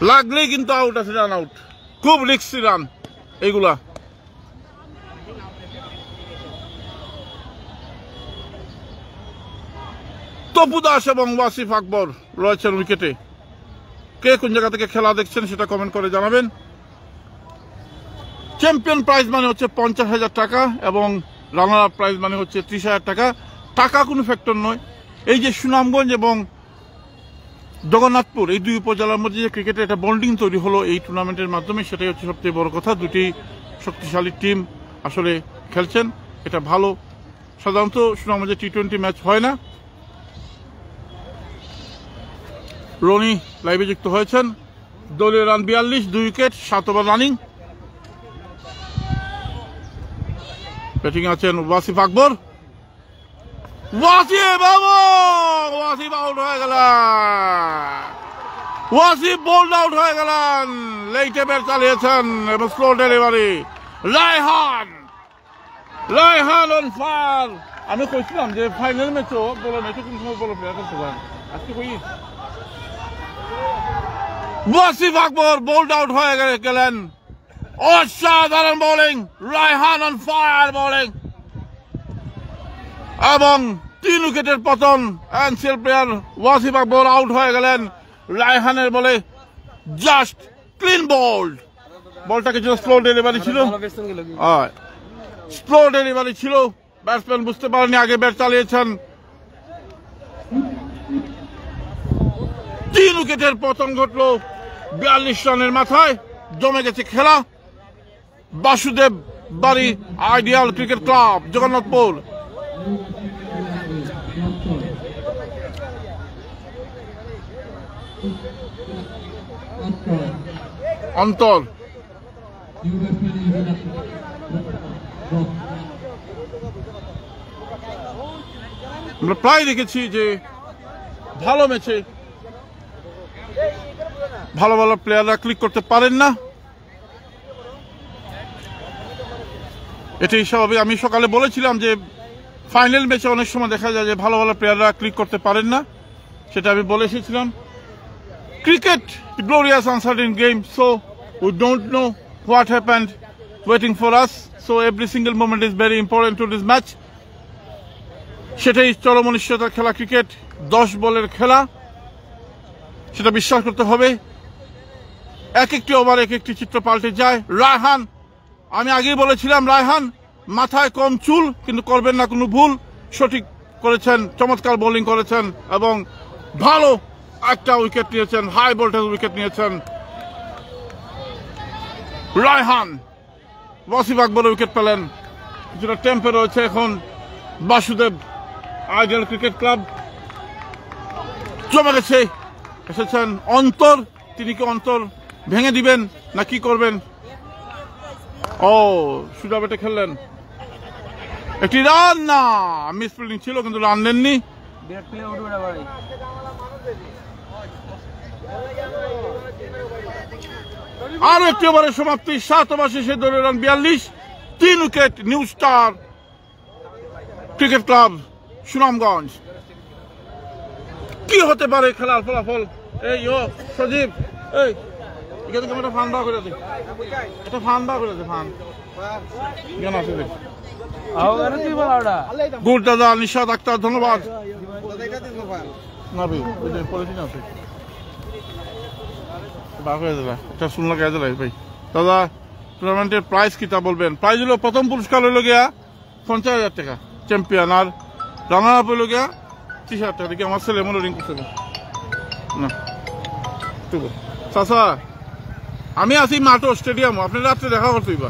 লাগলেই কিন্তু আউট আছে, রান আউট। খুব রিস্কি রান এইগুলা। তপু দাস এবং ওয়াসিফ আকবর রয়েছেন উইকেটে। কে কোন জায়গা থেকে খেলা দেখছেন সেটা কমেন্ট করে জানাবেন। চ্যাম্পিয়ন প্রাইজ মানে হচ্ছে 50,000 টাকা এবং রানার আপ প্রাইজ মানে হচ্ছে 30,000 টাকা। টাকা কোনো ফ্যাক্টর নয়। এই যে সুনামগঞ্জ এবং জগন্নাথপুর এই 2 উপজেলার মধ্যে যে ক্রিকেটের একটা বন্ডিং তৈরি হলো এই টুর্নামেন্টের মাধ্যমে, সেটাই হচ্ছে সবচেয়ে বড় কথা। 2টি শক্তিশালী টিম আসলে খেলছেন, এটা ভালো। সাধারণত সুনামগঞ্জে T20 ম্যাচ হয় না। রনি লাইভে যুক্ত হয়েছেন। দলীয় run 42, 2 wicket, 7 over running. Batting আছেন ওয়াসিফ আকবর। ওয়াসিফ আউট হয়ে গেলেন, ওয়াসিফ বোল্ড আউট হয়ে গেলেন। লেইটে ব্যাট চালিয়েছেন এবং slow delivery. Raihan on fire. আমি কইছিলাম যে ফাইনাল ম্যাচও বলো না, এটা কোন সময় বলো প্লেয়ার করতে পারেন আজকে কই ওয়াসিফ আকবর বোল্ড আউট হয়ে গেলেন। অসাধারণ bowling, Raihan on fire bowling এবং 3 উইকেটের পতন। এনসিএল প্লেয়ার ওয়াসিফ আকবর আউট হয়ে গেলেন রায়হানের বলে। Just clean bold. বলটা কিছু স্লো ডেলিভারি ছিল, স্লো ডেলিভারি ছিল, ব্যাটসম্যান বুঝতে পারেনি, আগে ব্যাট চালিয়েছেন। 3 উইকেটের পতন ঘটলো 42 রানের মাথায়। জমে গেছে খেলা। Basudeb Bari ideal cricket club, Jagannathpur. অন্তর আমরা প্রায় দেখেছি যে ভালো ম্যাচে ভালো ভালো প্লেয়াররা ক্লিক করতে পারেন না, এটাই স্বাভাবিক। আমি সকালে বলেছিলাম যে ফাইনাল ম্যাচে অনেক সময় দেখা যায় যে ভালো ভালো প্লেয়াররা ক্লিক করতে পারেন না, সেটা আমি বলে এসেছিলাম। Cricket glorious uncertain game, so we don't know what happened waiting for us, so every single moment is very important to this match. সেটাই চরম অনিশ্চয়তার খেলা ক্রিকেট, 10 বলের খেলা, সেটা বিশ্বাস করতে হবে। এক একটি ওভার এক একটি চিত্র পাল্টে যায়। রায়হান, আমি আগেই বলেছিলাম রায়হান মাথায় কম চুল, কিন্তু করবেন না কোনো ভুল। সঠিক করেছেন, চমৎকার বোলিং করেছেন এবং ভালো একটা উইকেট নিয়েছেন, হাই ভোল্টেজ উইকেট নিয়েছেন রায়হান। ওয়াসিফ আকবর উইকেট পেলেন। কিছুটা টেম্পে রয়েছে এখন বাসুদেব আইডিয়াল ক্রিকেট ক্লাব। জমে গেছে, এসেছেন অন্তর। তিনি কি অন্তর ভেঙে দিবেন না কি করবেন? ও সুজা ব্যাটে খেললেন, একটি রান না, মিস ফিল্ডিং ছিল কিন্তু রান নেননি। আরো একটি ওভারের সমাপ্তি, 7 ওভার শেষে দলীয় run 42, 3 wicket new star cricket club Sunamganj. কি হতে পারে খেলার ফলাফল? এই ও সজীব, এই এখানে একটা ফান বা করে দে, একটা ফান বা করে দে, ফান কেন আছে দেখ। গুড দাদা, নিশাদ আক্তার, ধন্যবাদ। না ভাই ওই যে পলিথিন আছে একটা শুনলো কে দিলাই ভাই। দাদা টুর্নামেন্টের প্রাইজ কিতা বলবেন? প্রাইজ হলো প্রথম পুরস্কার হইল গিয়া 50,000 টাকা চ্যাম্পিয়ন, আর রানার আপ হইল গিয়া 30,000 টাকা। দেখি আমার ছেলে মনে রিং করছে না। চাচা আমি আছি মাঠো স্টেডিয়াম, আপনি রাত্রে দেখা করতেই বা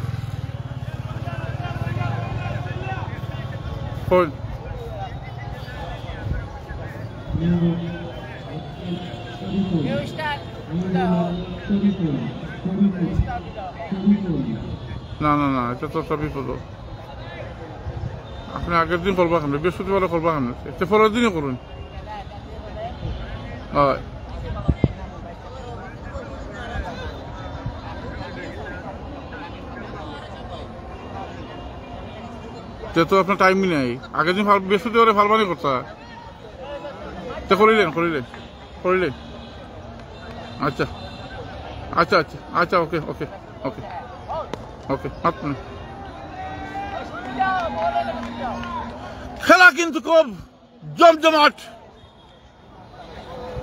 না না না, এটা তো সবই বলো। আপনি আগের দিন করবা কেন? বৃহস্পতিবার করবা কেন? এটা পরের দিনও করুন। যেহেতু আপনার টাইমই নেই, আগের দিন বৃহস্পতিবারে ফালবানি করতে তো করিলেন করিলেন করিলেন। আচ্ছা আচ্ছা আচ্ছা আচ্ছা, ওকে ওকে ওকে ওকে। খেলা কিন্তু খুব জমজমাট।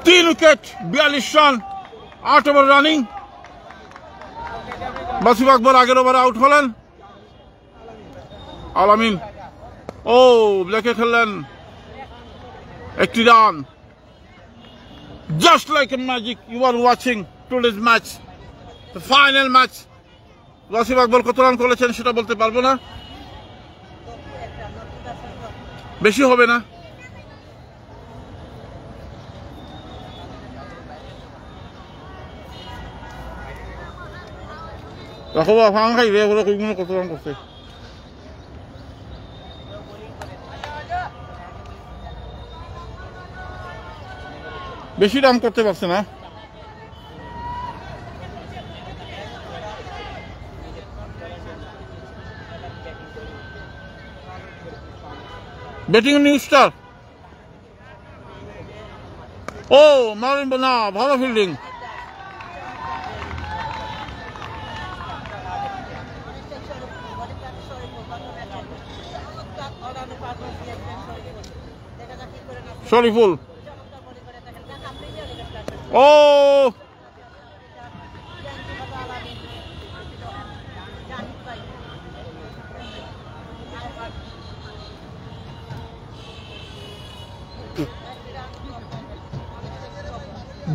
3 wicket 42 run, 8 over running. Wasif Akbar আগের ওভারে আউট হলেন। আলামিন ও ব্ল্যাকে খেললেন, একটি run. Just like a magic, you are watching today's match, the final match. Wasif Akbar কত রান করেছেন সেটা বলতে পারবো না, বেশি হবে না। দেখো ফাং খাই রে, ওরা কইগুলো কত রান করছে। বেশি রান করতে পারছে না। Batting new star. ও মারিন না, ভালো ফিল্ডিং। শরীফুল, ও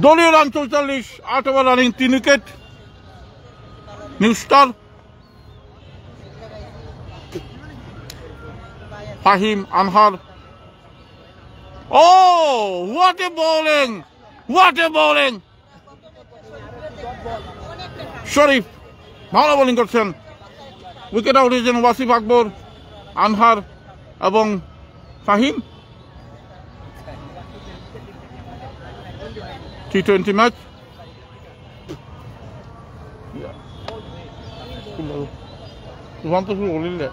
দলীয় run 44, 8 over running, 3 wicket new star. Fahim, Anhar, oh what a bowling, what a bowling. Sharif ভালো বোলিং করছেন। উইকেট আউট হয়েছেন ওয়াসিফ আকবর, আনহার এবং ফাহিম। T20 match. তো শুরু করলে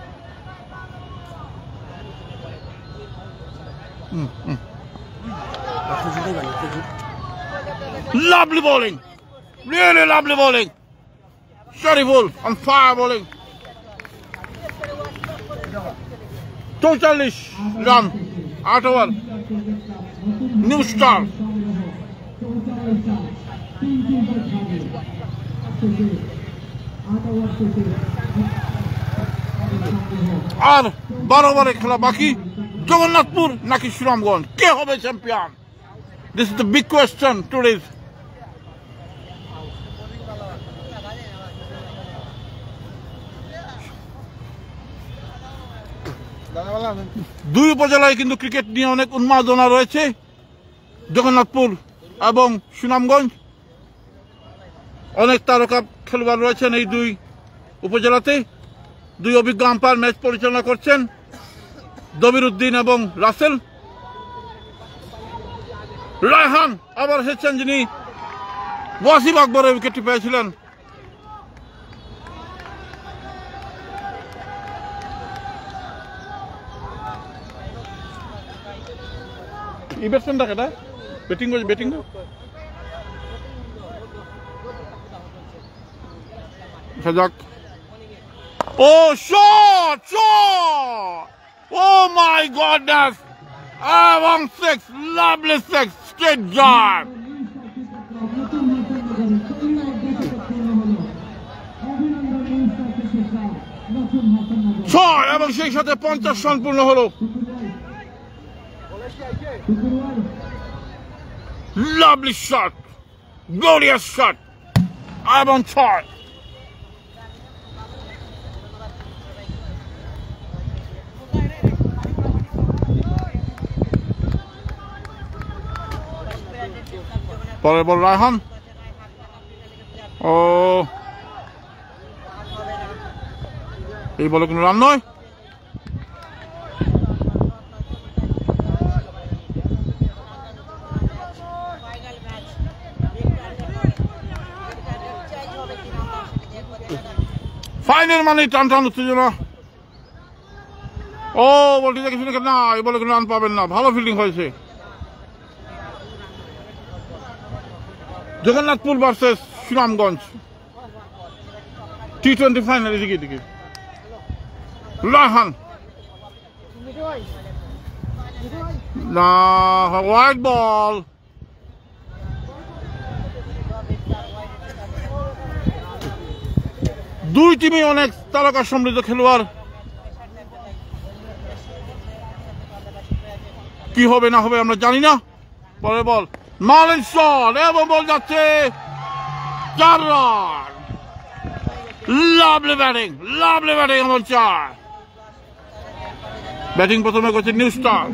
lovely bowling, really lovely bowling. Shariful on fire bowling. 44 রান, 8 ওভার, নিউ স্টার। আর 12 ওভারের খেলা বাকি। জগন্নাথপুর নাকি সুনামগঞ্জ, কে হবে champion? This is the big question today. দুই উপজেলায় কিন্তু ক্রিকেট নিয়ে অনেক উন্মাদনা রয়েছে, জগন্নাথপুর এবং সুনামগঞ্জ। অনেক তারকা খেলোয়াড় রয়েছেন এই দুই উপজেলাতে। দুই অভিজ্ঞ আম্পায়ার ম্যাচ পরিচালনা করছেন, দবির উদ্দিন এবং রাসেল। রায়হান আবার এসেছেন, যিনি ওয়াসিফ আকবরের উইকেটটি পেয়েছিলেন। এই ব্যাটসম্যানটা কেটা ব্যাটিং করছে, ব্যাটিং যাক। Oh shot, shot, oh my goodness, এবং 6, লাভলি 6, স্ট্রেট ড্রাইভ। ছয় এবং সেই সাথে 50 রান পূর্ণ হলো। লাভলি শট, গ্লোরিয়াস শট এবং 6। পরের বল রায়হান, ও এই বলে কোনো রান নয়। ফাইনাল মানে টান টান উত্তেজনা। ও বলটি দেখে শুনে না, এই বলে কোনো রান পাবেন না। ভালো ফিল্ডিং হয়েছে। Jagannathpur versus Sunamganj T20 final. এদিকে এদিকে রায়হান, না হোয়াইট বল। দুই টিমে অনেক তারকা সমৃদ্ধ খেলোয়াড়। কি হবে না হবে আমরা জানি না। পরের বল মালিন শট এবং বল যাচ্ছে 4 run. Lovely batting, lovely batting এবং 4। ব্যাটিং প্রথমে করছে নিউ স্টার।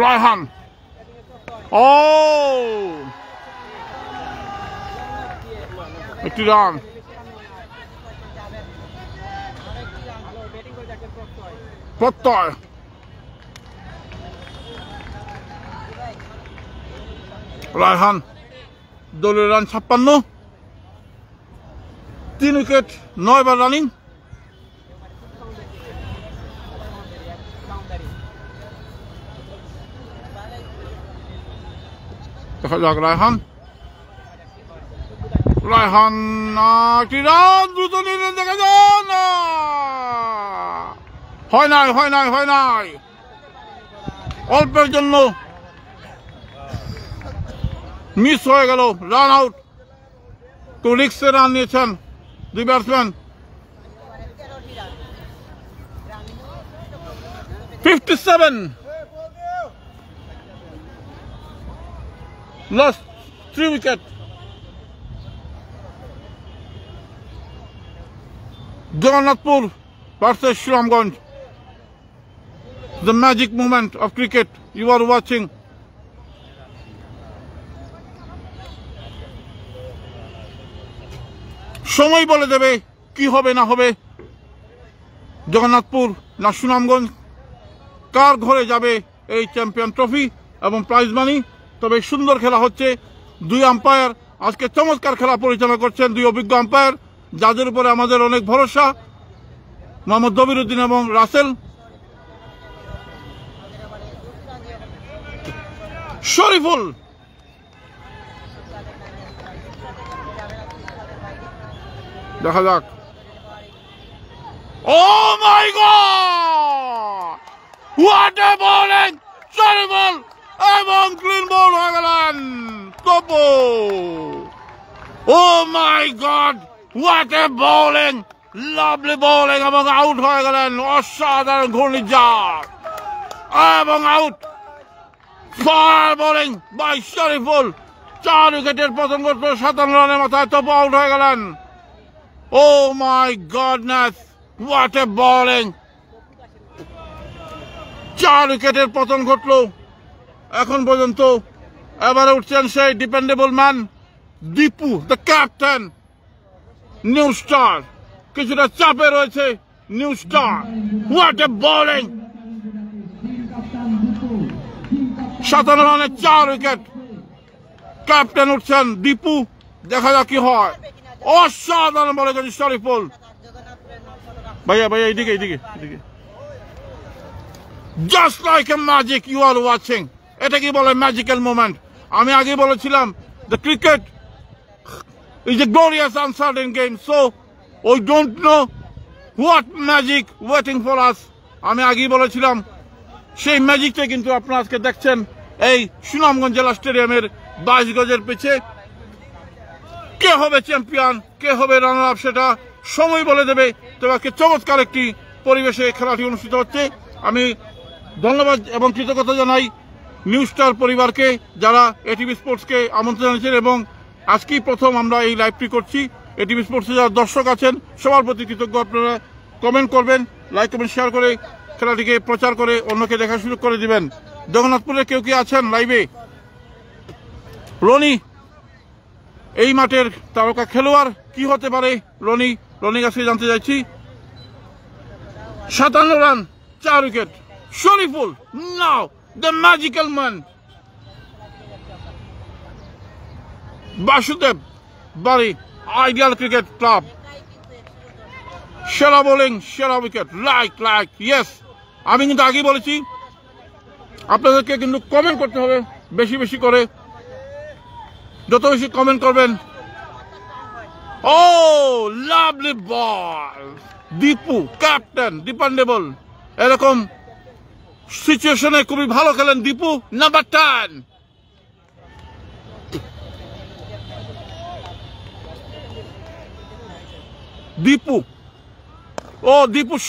রায়হান, ও একটি রান। প্রত্যয়। রায়হান দলীয় রান 56, 3 উইকেট, 9 বার রানিং। দেখা যাক রায়হান একটি রান দ্রুত নিলেন, দেখা যান না, হয় নাই, অল্পের জন্য মিস হয়ে গেল, রান আউট। তো রিক্সে রান নিয়েছেন দুই batsman. 57 lost 3 wicket. Jagannathpur versus Shriramganj. The magic moment of cricket you are watching. সময় বলে দেবে কি হবে না হবে, জগন্নাথপুর না সুনামগঞ্জ, কার ঘরে যাবে এই চ্যাম্পিয়ন ট্রফি এবং প্রাইজ মানি। তবে সুন্দর খেলা হচ্ছে, দুই আম্পায়ার আজকে চমৎকার খেলা পরিচালনা করছেন, দুই অভিজ্ঞ আম্পায়ার যাদের উপরে আমাদের অনেক ভরসা, মোহাম্মদ দবিরউদ্দিন এবং রাসেল। শরীফুল দেখা যাক, oh my god, what a bowling! Shariful এবং ক্লিন বল হয়ে গেলেন Tapu. Oh my god, what a bowling, lovely bowling, এবং আউট হয়ে গেলেন, অসাধারণ ঘূর্ণিঝড় এবং out. Fire bowling by Shariful, 4 উইকেটের পতন করত, 57 রানের মাথায় তপু আউট হয়ে গেলেন। Oh my goodness, what a bowling! 4 উইকেটের পতন ঘটল এখন পর্যন্ত। এবারে উঠছেন সেই dependable man Dipu, the captain, new star. কিছুটা চাপে রয়েছে new star. What a bowling! 57 রানে 4 উইকেট। ক্যাপ্টেন উঠছেন দীপু, দেখা যাক কি হয়। অসাধারণ বলে গেছে শরীফুল। ভাইয়া এইদিকে, just like a magic you are watching. এটা কি বলে ম্যাজিক্যাল মোমেন্ট। আমি আগে বলেছিলাম the cricket is a glorious uncertain game, so we don't know what magic waiting for us. আমি আগেই বলেছিলাম, সেই ম্যাজিকটা কিন্তু আপনারা আজকে দেখছেন এই সুনামগঞ্জ জেলা স্টেডিয়ামের 22 গজের পিছে। কে হবে চ্যাম্পিয়ন, কে হবে রানার আপ, সেটা সময় বলে দেবে। তবে আজকে চমৎকার একটি পরিবেশে খেলাটি অনুষ্ঠিত হচ্ছে। আমি ধন্যবাদ এবং কৃতজ্ঞতা জানাই নিউ স্টার পরিবারকে, যারা এটিভি স্পোর্টসকে আমন্ত্রণ জানিয়েছেন, এবং আজকেই প্রথম আমরা এই লাইভটি করছি। এটিভি স্পোর্টসে যারা দর্শক আছেন সবার প্রতি কৃতজ্ঞ। আপনারা কমেন্ট করবেন, লাইক কমেন্ট শেয়ার করে খেলাটিকে প্রচার করে অন্যকে দেখার সুযোগ করে দিবেন। জগন্নাথপুরে কেউ কি আছেন লাইভে? রনি এই মাঠের তারকা খেলোয়াড় কি হতে পারে? রনি কাছে জানতে চাইছি। 57 run 4 wicket. Shariful now the magical man. Basudeb Bari ideal cricket club, সেরা বোলিং, সেরা উইকেট, লাইক ইয়েস। আমি কিন্তু আগেই বলেছি আপনাদেরকে কিন্তু কমেন্ট করতে হবে বেশি বেশি করে। যত বেশি কমেন্ট করবেন। ও লাভলি বল, দীপু ক্যাপ্টেন, ডিপেন্ডেবল। এরকম সিচুয়েশনে খুবই ভালো খেলেন দীপু, নাম্বার 10। দীপু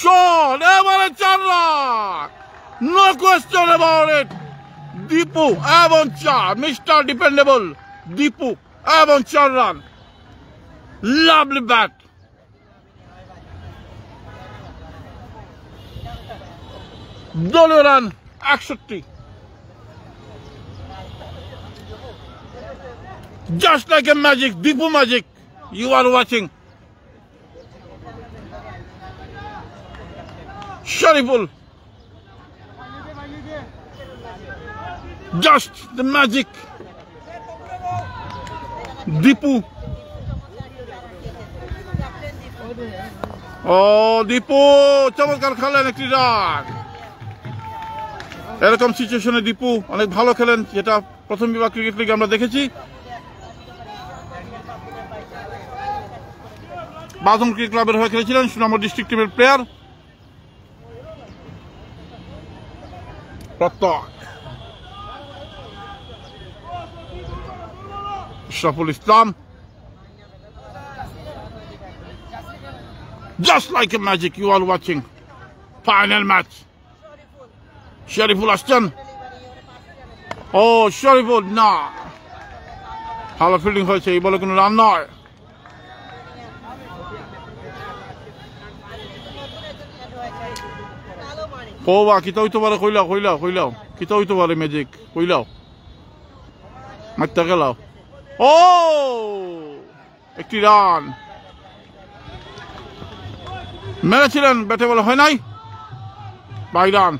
শট, এবারে 4 run, no question about it. Dipu এবং 4, মিস্টার ডিপেন্ডেবল দীপু এবং 4 রান। Lovely bat. দলীয় run 61। Just like a magic, Dipu magic you are watching. Shariful Just the magic. Dipu. Oh, Dipu! চমৎকার খেলেন একটি রান। এরকম সিচুয়েশনে দীপু অনেক ভালো খেলেন, যেটা প্রথম বিভাগ ক্রিকেট লিগে আমরা দেখেছি। বাঁধন ক্রিকেট ক্লাবের হয়ে খেলেছিলেন, সুনামগঞ্জ ডিস্ট্রিক্ট টিমের প্লেয়ার। প্রত্যয় ইশরাফুল ইসলাম, just like a magic you are watching final match. Shariful আসছেন, ও শরীফুল না, ভালো ফিল্ডিং হয়েছে, এই বলে কোনো রান নয়। কৌবা কিতা হইতে পারে, কইলাও কইলাও কইলাও কিতা হইতে পারে ম্যাজিক, কইলাও মারতে গেলাও। ও একটি রান মেরেছিলেন, ব্যাটে বলে হয় নাই, বাই রান।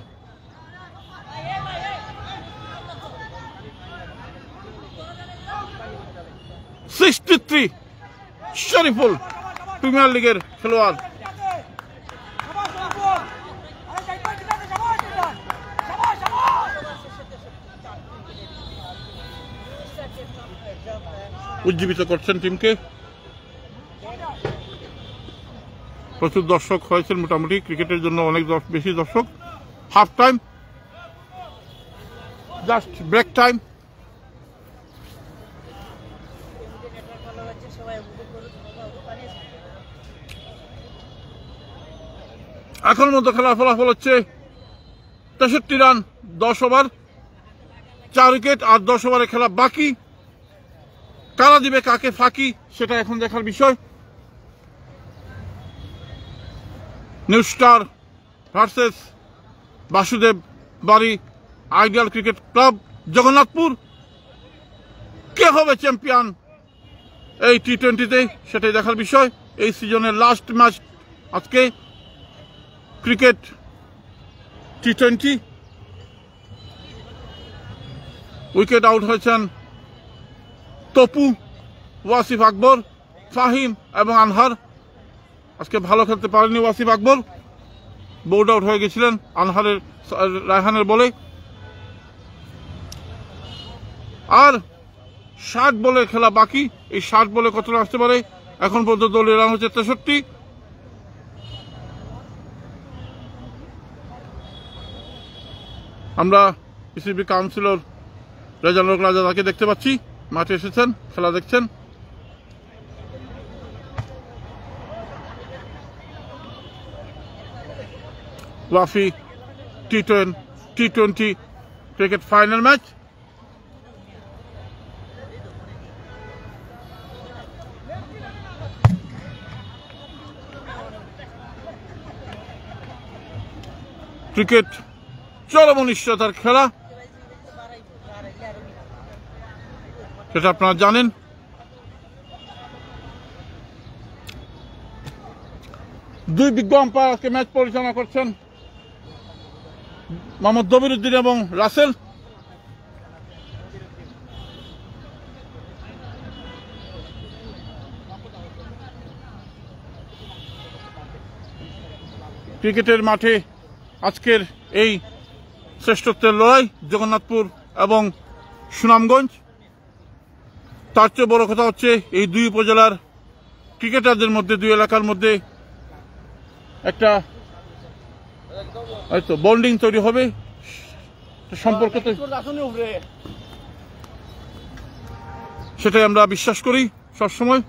শরীফুল প্রিমিয়ার লিগের খেলোয়াড়। উজ্জীবিত করছেন টিমকে। প্রচুর দর্শক হয়েছেন, মোটামুটি ক্রিকেটের জন্য অনেক বেশি দর্শক। Half time, just break time. এখন মতো খেলার ফলাফল হচ্ছে 63 রান 10 ওভার, 4 উইকেট, আর 10 ওভারে খেলা বাকি। কারা দিবে কাকে ফাঁকি সেটা এখন দেখার বিষয়। New star versus Basudeb Bari ideal cricket club Jagannathpur. কে হবে চ্যাম্পিয়ন এই টি20তে সেটাই দেখার বিষয়। এই সিজনের লাস্ট ম্যাচ আজকে ক্রিকেট টি20। উইকেট আউট হয়েছেন তপু, ওয়াসিফ আকবর, ফাহিম এবং আনহার। আজকে ভালো খেলতে পারেনি ওয়াসিফ আকবর, বোর্ড আউট হয়ে গেছিলেন রায়হানের বলে। আর 60 বলে খেলা বাকি। এই 60 বলে কত রান আসতে পারে? এখন পর্যন্ত দলীয় রান হচ্ছে 63। আমরা পিসিবি কাউন্সিলর রেজানুল রাজা তাকে দেখতে পাচ্ছি, মাঠে এসেছেন, খেলা দেখছেন। Wafi T20 cricket final match. Cricket চরম অনিশ্চয়তার খেলা, সেটা আপনারা জানেন। দুই বিজ্ঞ আম্পায়ার আজকে ম্যাচ পরিচালনা করছেন, মোহাম্মদ দবিরউদ্দিন এবং রাসেল। ক্রিকেটের মাঠে আজকের এই শ্রেষ্ঠত্বের লড়াই জগন্নাথপুর এবং সুনামগঞ্জ। তার চেয়ে বড় কথা হচ্ছে এই দুই উপজেলার ক্রিকেটারদের মধ্যে, দুই এলাকার মধ্যে একটা হয়তো বন্ডিং তৈরি হবে, সম্পর্ক সেটাই আমরা বিশ্বাস করি সবসময়।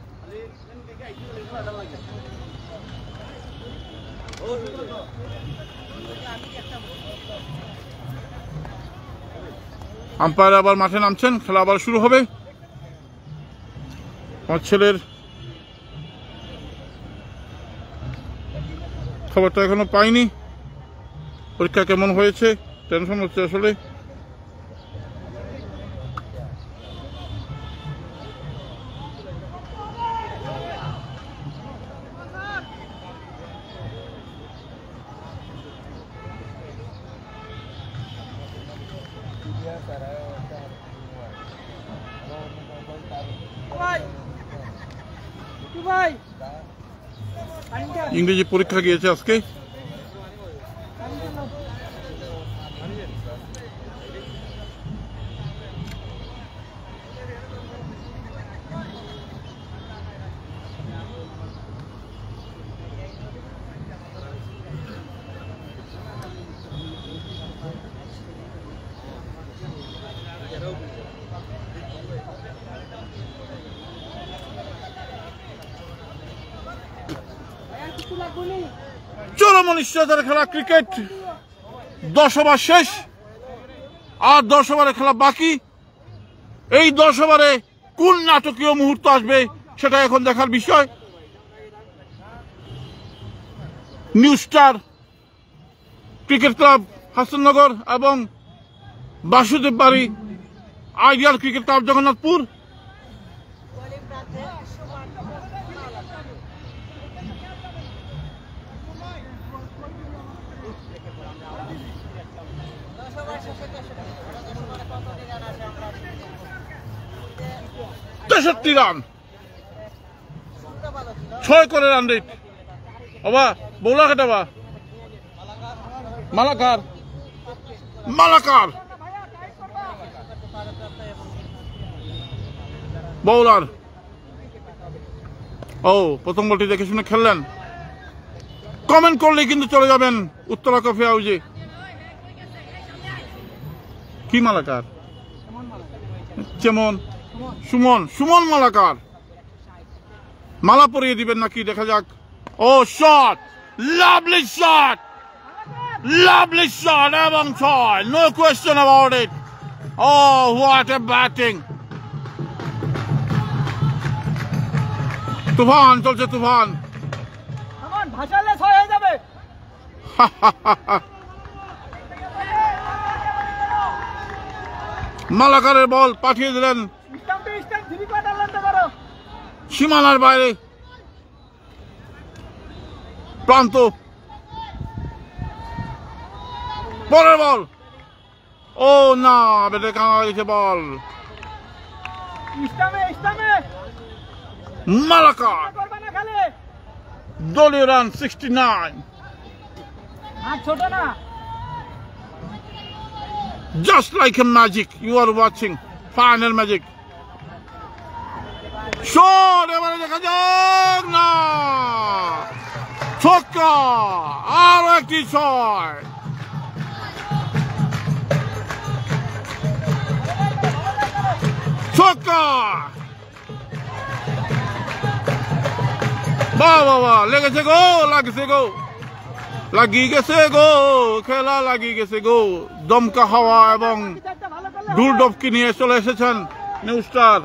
আম্পায়ার আবার মাঠে নামছেন, খেলা আবার শুরু হবে। আমার ছেলের খবরটা এখনো পাইনি, পরীক্ষা কেমন হয়েছে, টেনশন হচ্ছে আসলে। ইংরেজি পরীক্ষা গিয়েছে আজকে। চরম অনিশ্চয়তার খেলা ক্রিকেট, 10 ওভার শেষ, আর 10 ওভারে খেলা বাকি। এই 10 ওভারে কোন নাটকীয় মুহূর্ত আসবে সেটা এখন দেখার বিষয়। নিউ স্টার ক্রিকেট ক্লাব হাসাননগর এবং Basudeb Bari ideal cricket club Jagannathpur. Run 6 করে রান রেট। বাবা বৌলা কেটাবা মালাকার মালাকার বৌলার। ও প্রথম বলটি দেখে শুনে খেললেন। কমেন্ট করলে কিন্তু চলে যাবেন উত্তরা কফি হাউজে। কি মালাকার? যেমন সুমন, সুমন মালাকার। মালা পরিয়ে দিবেন নাকি দেখা যাক। Oh shot, lovely shot, lovely shot এবং 6, no question about it. Oh what a batting. তুফান চলছে, তুফান। ভাসালে 6 হয়ে যাবে। মালাকারের বল পাঠিয়ে দিলেন সীমানার বাইরে, প্রান্ত। পরের বল, ও না, বেটে কানা গেছে বল। মালাকার দলীয় রান 69। ছোট না, just like a magic you are watching final magic shot। এবারে দেখা যাক, না ছক্কা, আরো একটি 6। ছক্কা, বাহ বাহ বাহ, লেগেছে গো, লাগছে গো, লাগিয়ে গেছে গো, খেলা লাগিয়ে গেছে গো। দমকা হাওয়া এবং ঢুল ডবকি নিয়ে চলে এসেছেন নিউ স্টার।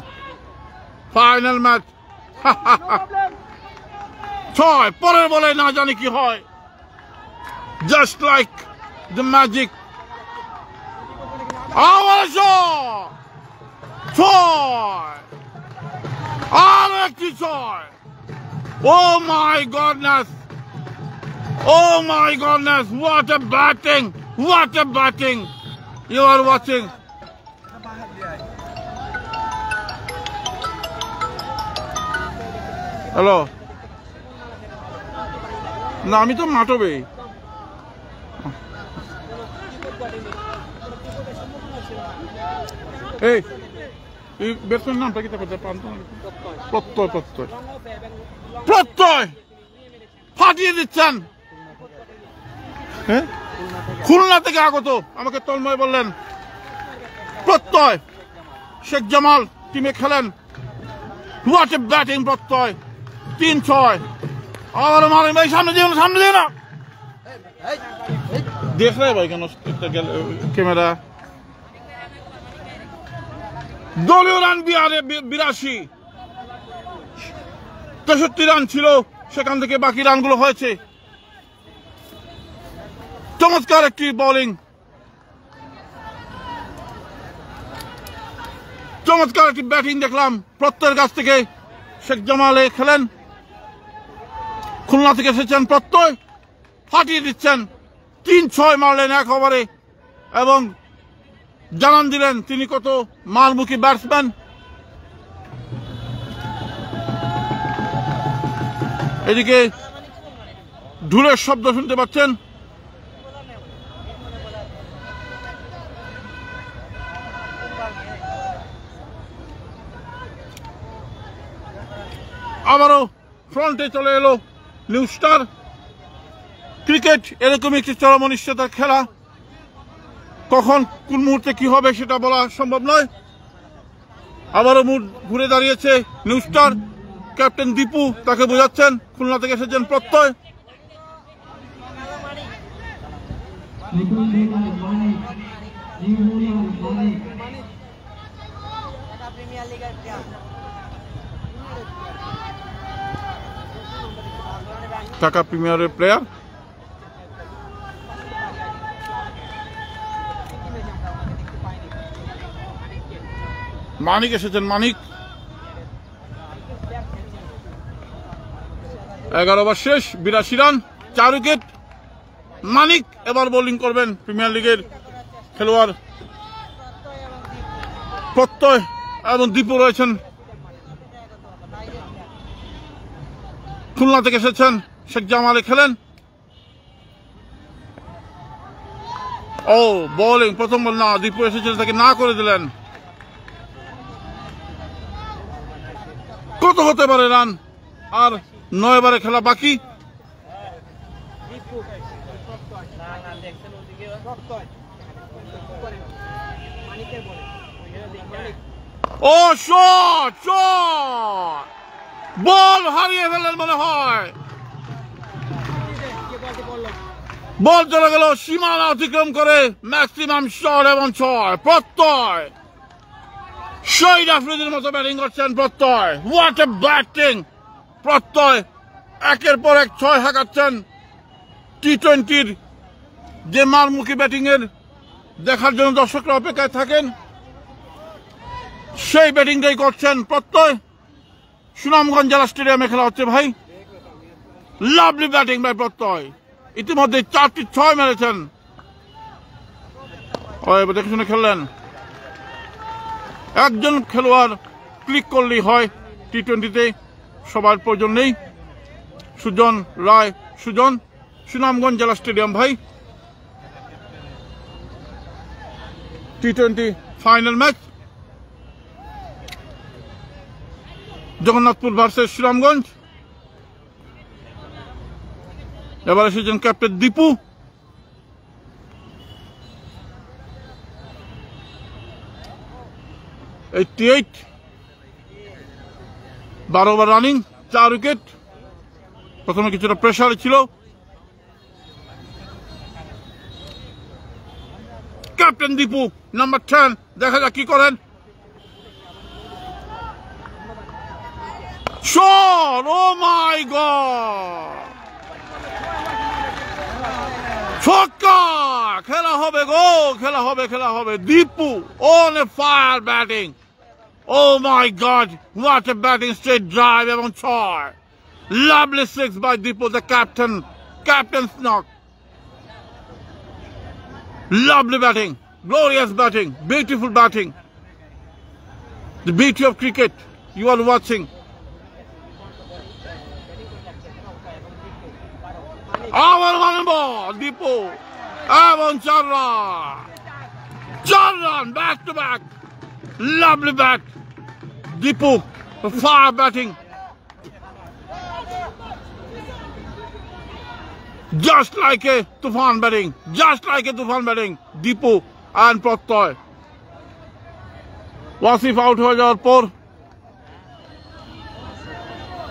Final match 6। পরের বলে না জানি কি হয়, জাস্ট লাইক দ্য ম্যাজিক। আবার 6, আর একটি 6। Oh my goodness, oh my goodness, what a batting, what a batting you are watching। Hello, না আমি তো মাটবে। এই ব্যাটসম্যান নামটা কি? প্রত্যয়, প্রত্যয়, প্রত্যয় ফাটিয়ে দিচ্ছেন। হ্যাঁ, খুলনা থেকে আগত, আমাকে তন্ময় বললেন। প্রত্যয় শেখ জামাল টিমে খেলেন। হোয়াট এ ব্যাটিং প্রত্যয়, 3-6। আর মারেন ভাই, সামনে দিও না, সামনে দিও না। দেখ রে ভাই কেন ক্যামেরা। দলীয় রান 82, 63 রান ছিল, সেখান থেকে বাকি রানগুলো হয়েছে। চমৎকার একটি বোলিং, চমৎকার একটি ব্যাটিং দেখলাম প্রত্যয়ের কাছ থেকে। শেখ জামালে খেলেন, খুলনা থেকে এসেছেন প্রত্যয়, ফাটিয়ে দিচ্ছেন। 3-6 মারলেন 1 ওভারে এবং জানান দিলেন তিনি কত মারমুখী ব্যাটসম্যান। এদিকে ঢোলের শব্দ শুনতে পাচ্ছেন। আবারও ফ্রন্টে চলে এলো নিউ স্টার। ক্রিকেট এরকম একটি চরম অনিশ্চয়তার খেলা, কখন কোন মুহূর্তে কি হবে সেটা বলা সম্ভব নয়। আবারও মুড ঘুরে দাঁড়িয়েছে নিউ স্টার। ক্যাপ্টেন দীপু তাকে বোঝাচ্ছেন, খুলনা থেকে এসেছেন প্রত্যয়। ঢাকা প্রিমিয়ারের প্লেয়ার। মানিক এসেছেন, মানিক 11 ওভার শেষ, 82 রান, 4 উইকেট। মানিক এবার বোলিং করবেন। প্রিমিয়ার লিগের খেলোয়াড় প্রত্যয় এবং দীপু রয়েছেন, খুলনা থেকে এসেছেন, শেখ জামালে খেলেন। ও বোলিং, প্রথম বল না, দীপু এসেছিলেন, তাকে না করে দিলেন। কত হতে পারে রান? আর 9 ওভারে খেলা বাকি। ও শট, শট, বল হারিয়ে ফেললেন মনে হয়। বল চলে গেল সীমানা অতিক্রম করে, ম্যাক্সিমাম শট এবং 6। প্রত্যয় শহীদ আফ্রিদির মতো ব্যাটিং করছেন প্রত্যয়। What a batting! প্রত্যয় একের পর এক 6 হাঁকাচ্ছেন। টি-20-র যে মারমুখী ব্যাটিং এর দেখার জন্য দর্শকরা অপেক্ষায় থাকেন, সেই ব্যাটিংটাই করছেন প্রত্যয়। সুনামগঞ্জ জেলা স্টেডিয়ামে খেলা হচ্ছে ভাই। লাভলি ব্যাটিং বাই প্রত্যয়। ইতিমধ্যে 4টি 6 মেরেছেন। দেখে শুনে খেললেন। একজন খেলোয়াড় ক্লিক করলেই হয় টি-20-তে, সবার প্রয়োজন নেই। সুজন রায়, সুজন, সুনামগঞ্জ জেলা স্টেডিয়াম ভাই। টি-20 final match, Jagannathpur versus Sunamganj. এবার এসেছেন captain Dipu. $88, 12 over running, 4 wicket. প্রথমে কিছুটা প্রেসার ছিল। ক্যাপ্টেন দীপু নাম্বার 10, দেখা যাক কি করেন। শট! Oh my god! ছক্কা! খেলা হবে গো, খেলা হবে, খেলা হবে। Dipu on a fire batting. Oh my God! What a batting, straight drive এবং 6. Lovely 6 by Deepu, the captain. Captain's knock. Lovely batting, glorious batting, beautiful batting. The beauty of cricket you are watching. Our one ball, Deepu, এবং 4 run. 4 run, back to back. Lovely bat. Deepu, fire batting. Just like a Tufan batting. Just like a Tufan batting. Deepu and Pratoy. Wasif out হয়ে যাওয়ার পর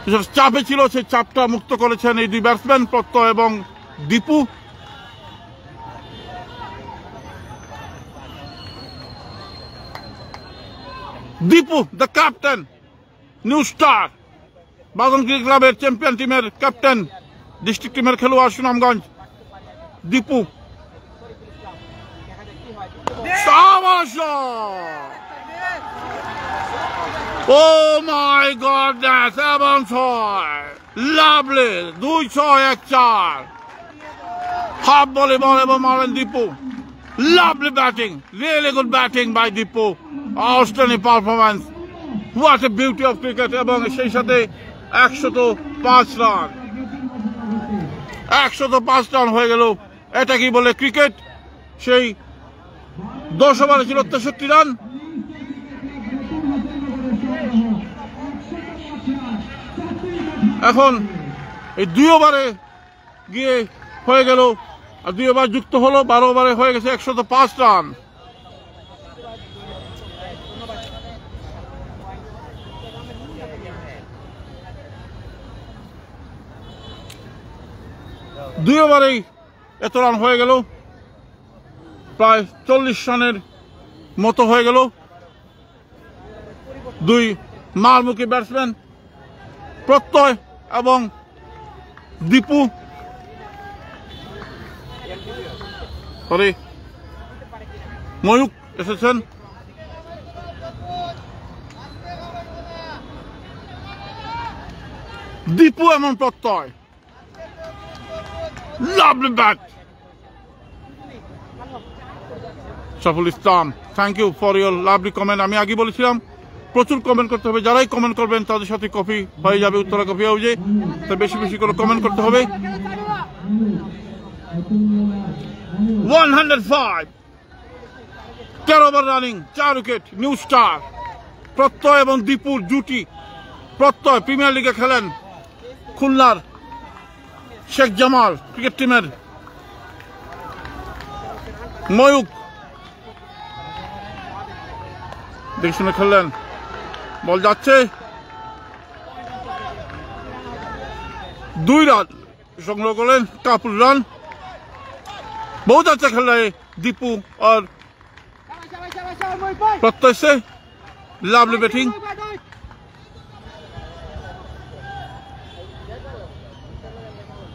যেসব চাপে ছিল সেই চাপটা মুক্ত করেছেন এই দুই ব্যাটসম্যান প্রত্যয় এবং Dipu. Dipu the captain, new star, বাদন ক্রিকেট ক্লাবের চ্যাম্পিয়ন টিমের ক্যাপ্টেন, ডিস্ট্রিক্ট টিমের খেলোয়াড় Sunamganj. Dipu Oh my goodness, এবং 6, লাভলি 2, 6, 1, 4। হাফ বলে বল এবং মারেন Dipu. Lovely batting, really good batting by Dipu. Outstanding performance. What a beauty of cricket. এবং সেই সাথে 105 রান 105 রান হয়ে গেল। এটা কি বলে ক্রিকেট? সেই 10 ওভারে ছিল 63 রান। এখন এই 2 ওভারে গিয়ে হয়ে গেল, আর 2 ওভার যুক্ত হলো, 12 ওভারে হয়ে গেছে 105 রান। দুই ওভারেই এত রান হয়ে গেল, প্রায় 40 রানের মতো হয়ে গেল। দুই মারমুখী ব্যাটসম্যান প্রত্যয় এবং দীপু, সরি ময়ূক এসেছেন। দীপু এমন Pratyay, lovely bat. Saful Islam, thank you for your lovely comment. আমি আগে বলেছিলাম প্রচুর কমেন্ট করতে হবে, যারাই কমেন্ট করবেন তাদের সাথে কপি হয়ে যাবে উত্তরা কপি হাউজে, তাই বেশি বেশি করে কমেন্ট করতে হবে। 105 13 over running, 4 wicket. New star প্রত্যয় এবং দীপুর জুটি। প্রত্যয় প্রিমিয়ার লিগে খেলেন খুলনার শেখ জামাল ক্রিকেট টিমের। ময়ূক দেখে শুনে খেললেন, বল যাচ্ছে, 2 রান সংগ্রহ করলেন। কাপুর রান, बहुत अच्छा खेल रहे दीपू और प्रत्यय से lovely batting.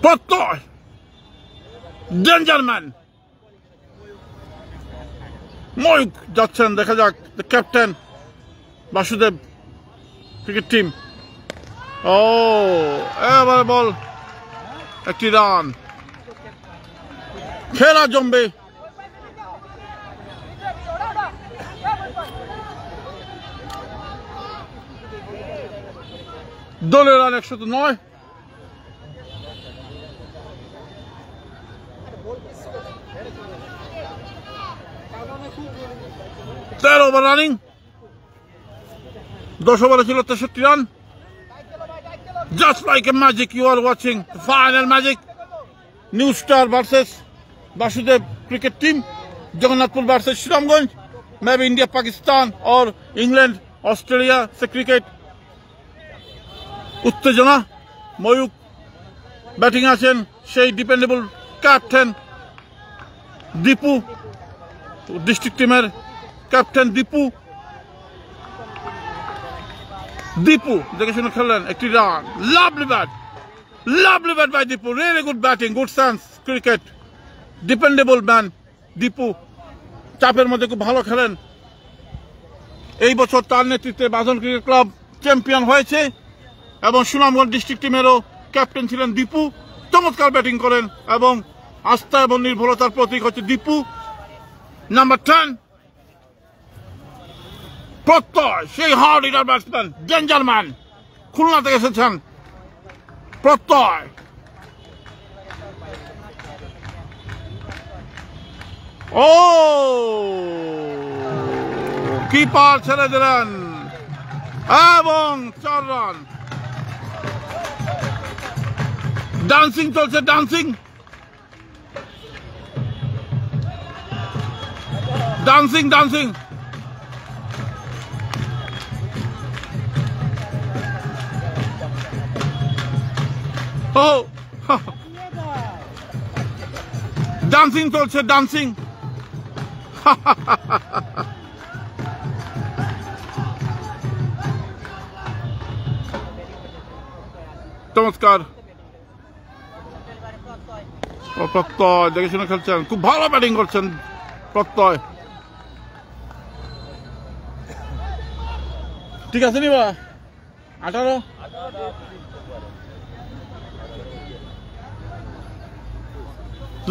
Pratyay danger man. Mayuk যাচ্ছেন, দেখা যাক the captain Basudeb cricket team. Oh এবার বল, একটি রান, খেলা জমবে। দলের রান 109। তেরো ওভার রানিং, 10 ওভারে ছিল 63 run. Just like a magic, you are watching the final magic. New Star versus Basudev cricket team. Jagannathpur versus Shriramganj. Maybe India, Pakistan or England, Australia se cricket. উত্তেজনা। Mayukh batting আছেন, সেই dependable captain Dipu, district টিমের captain Dipu. Dipu দেখে শুনে খেললেন, একটি run. Lovely bat by Dipu, really good batting, good sense cricket, dependable man Dipu. চাপের মধ্যে খুব ভালো খেলেন। এই বছর তার নেতৃত্বে বাঁধন ক্রিকেট ক্লাব চ্যাম্পিয়ন হয়েছে এবং সুনামগঞ্জ ডিস্ট্রিক্ট টিমেরও ক্যাপ্টেন ছিলেন দীপু। চমৎকার ব্যাটিং করেন এবং আস্থা এবং নির্ভরতার প্রতীক হচ্ছে দীপু। নাম্বার 10 প্রত্যয়, সেই hard hitter batsman, danger man, Khulna থেকে এসেছেন প্রত্যয়। ও কিপার ছেড়ে দিলেন এবং 4 রান। ডান্সিং চলছে, ডান্সিং ডান্সিং ডান্সিং। ও ডান্সিং চলছে, ডান্সিং। চমৎকার। প্রত্যয় দেখে শুনে খেলছেন, খুব ভালো ব্যাটিং করছেন প্রত্যয়। ঠিক আছে নি বা 18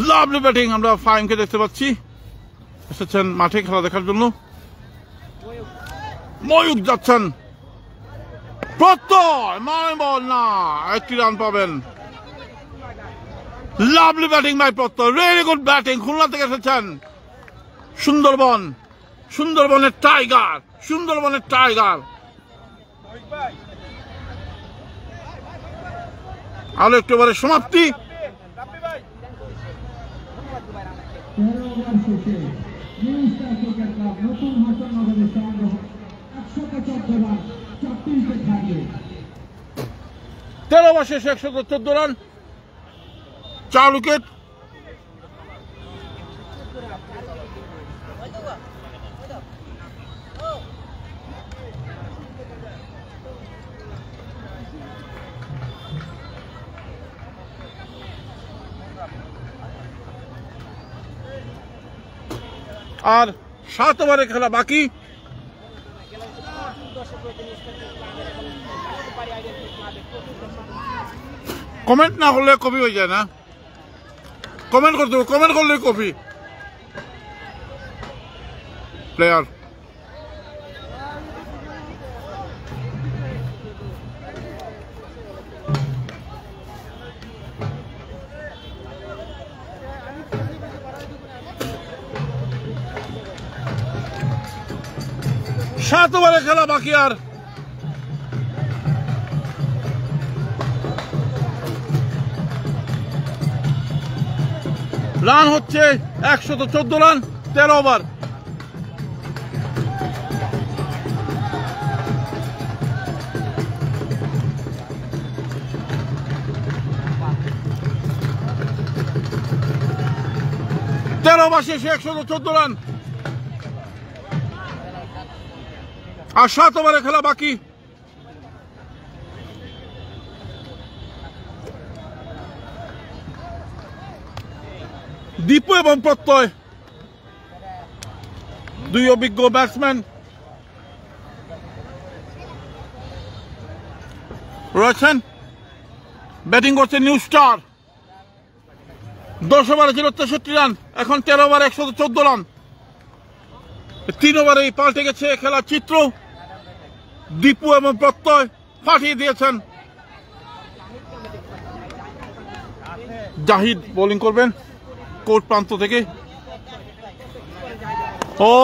লাভলি ব্যাটিং আমরা ফাইমকে দেখতে পাচ্ছি। এসেছেন মাঠে খেলা দেখার জন্য। ময়ূক যাচ্ছেন, প্রত্যয় নয় বল না, একটি রান পাবেন। লাভলি ব্যাটিং বাই প্রত্যয়, রিয়েলি গুড ব্যাটিং। খুলনা থেকে এসেছেন সুন্দরবন, সুন্দরবনের টাইগার, সুন্দরবনের টাইগার। আরো একটু এবারে সমাপ্তি। তেরো ওভার শেষে 114 রান, 4 উইকেট। আর 7 ওভারে খেলা বাকি। কমেন্ট না করলে কপি হয়ে যায় না, কমেন্ট করতে হবে, কমেন্ট করলে কপি। প্লেয়ার সাত ওভারে খেলা বাকি। আর রান হচ্ছে 114 রান, 13 ওভার। শেষে 114 রান আর 7 ওভারে খেলা বাকি। দীপু এবং প্রত্যয়, দুই অভিজ্ঞ ব্যাটসম্যান রয়েছেন। ব্যাটিং করছে নিউ স্টার। 10 ওভারে ছিল 63 রান, এখন 13 ওভারে 114 রান। 3 ওভারেই পাল্টে গেছে খেলার চিত্র। দীপু এবং প্রত্যয় ফাটিয়ে দিয়েছেন। জাহিদ বোলিং করবেন কোর্ট প্রান্ত থেকে। Oh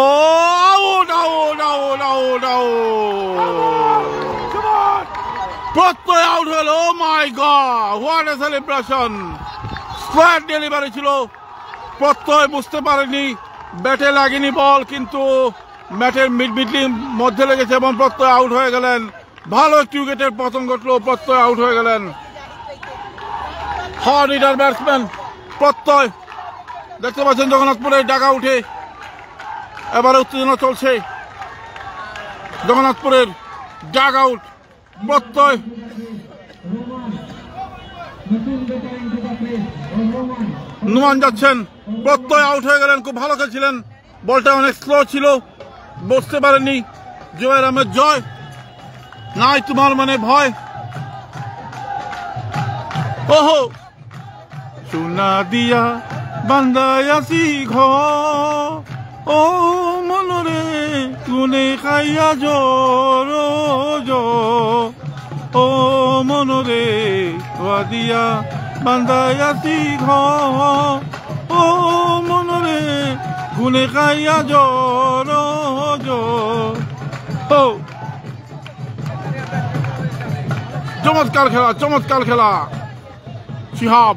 out out out out out, Pratyay out হলো। Oh my god, what a celebration. Square delivery ছিল, প্রত্যয় বুঝতে পারেনি, ব্যাটে লাগেনি বল, কিন্তু ব্যাটের মিডমিডলি মধ্যে লেগেছে এবং প্রত্যয় আউট হয়ে গেলেন। ভালো একটি উইকেটের পতন ঘটল, প্রত্যয় আউট হয়ে গেলেন। হার্ড হিটার ব্যাটসম্যান প্রত্যয়। দেখতে পাচ্ছেন জগন্নাথপুরের ডাকা উঠে এবারে উত্তেজনা চলছে। জগন্নাথপুরের ডাক আউট প্রত্যয়। নুমান যাচ্ছেন, প্রত্যয় আউট হয়ে গেলেন। খুব ভালো খেলছিলেন, বলটা অনেক স্লো ছিল, বসতে পারেননি। জয়ের আহমেদ জয়, নাই তোমার মানে ভয়। ওহো সোনা দিয়া বান্দায়াছি ঘৰ, ও মনরে কোনে খাইয়া জ্বৰ, ও মনরে দিয়া বান্দায়াছি ঘৰ, ও মনরে কোনে খাইয়া জ্বৰ। চমৎকার খেলা, চমৎকার খেলা। শিহাব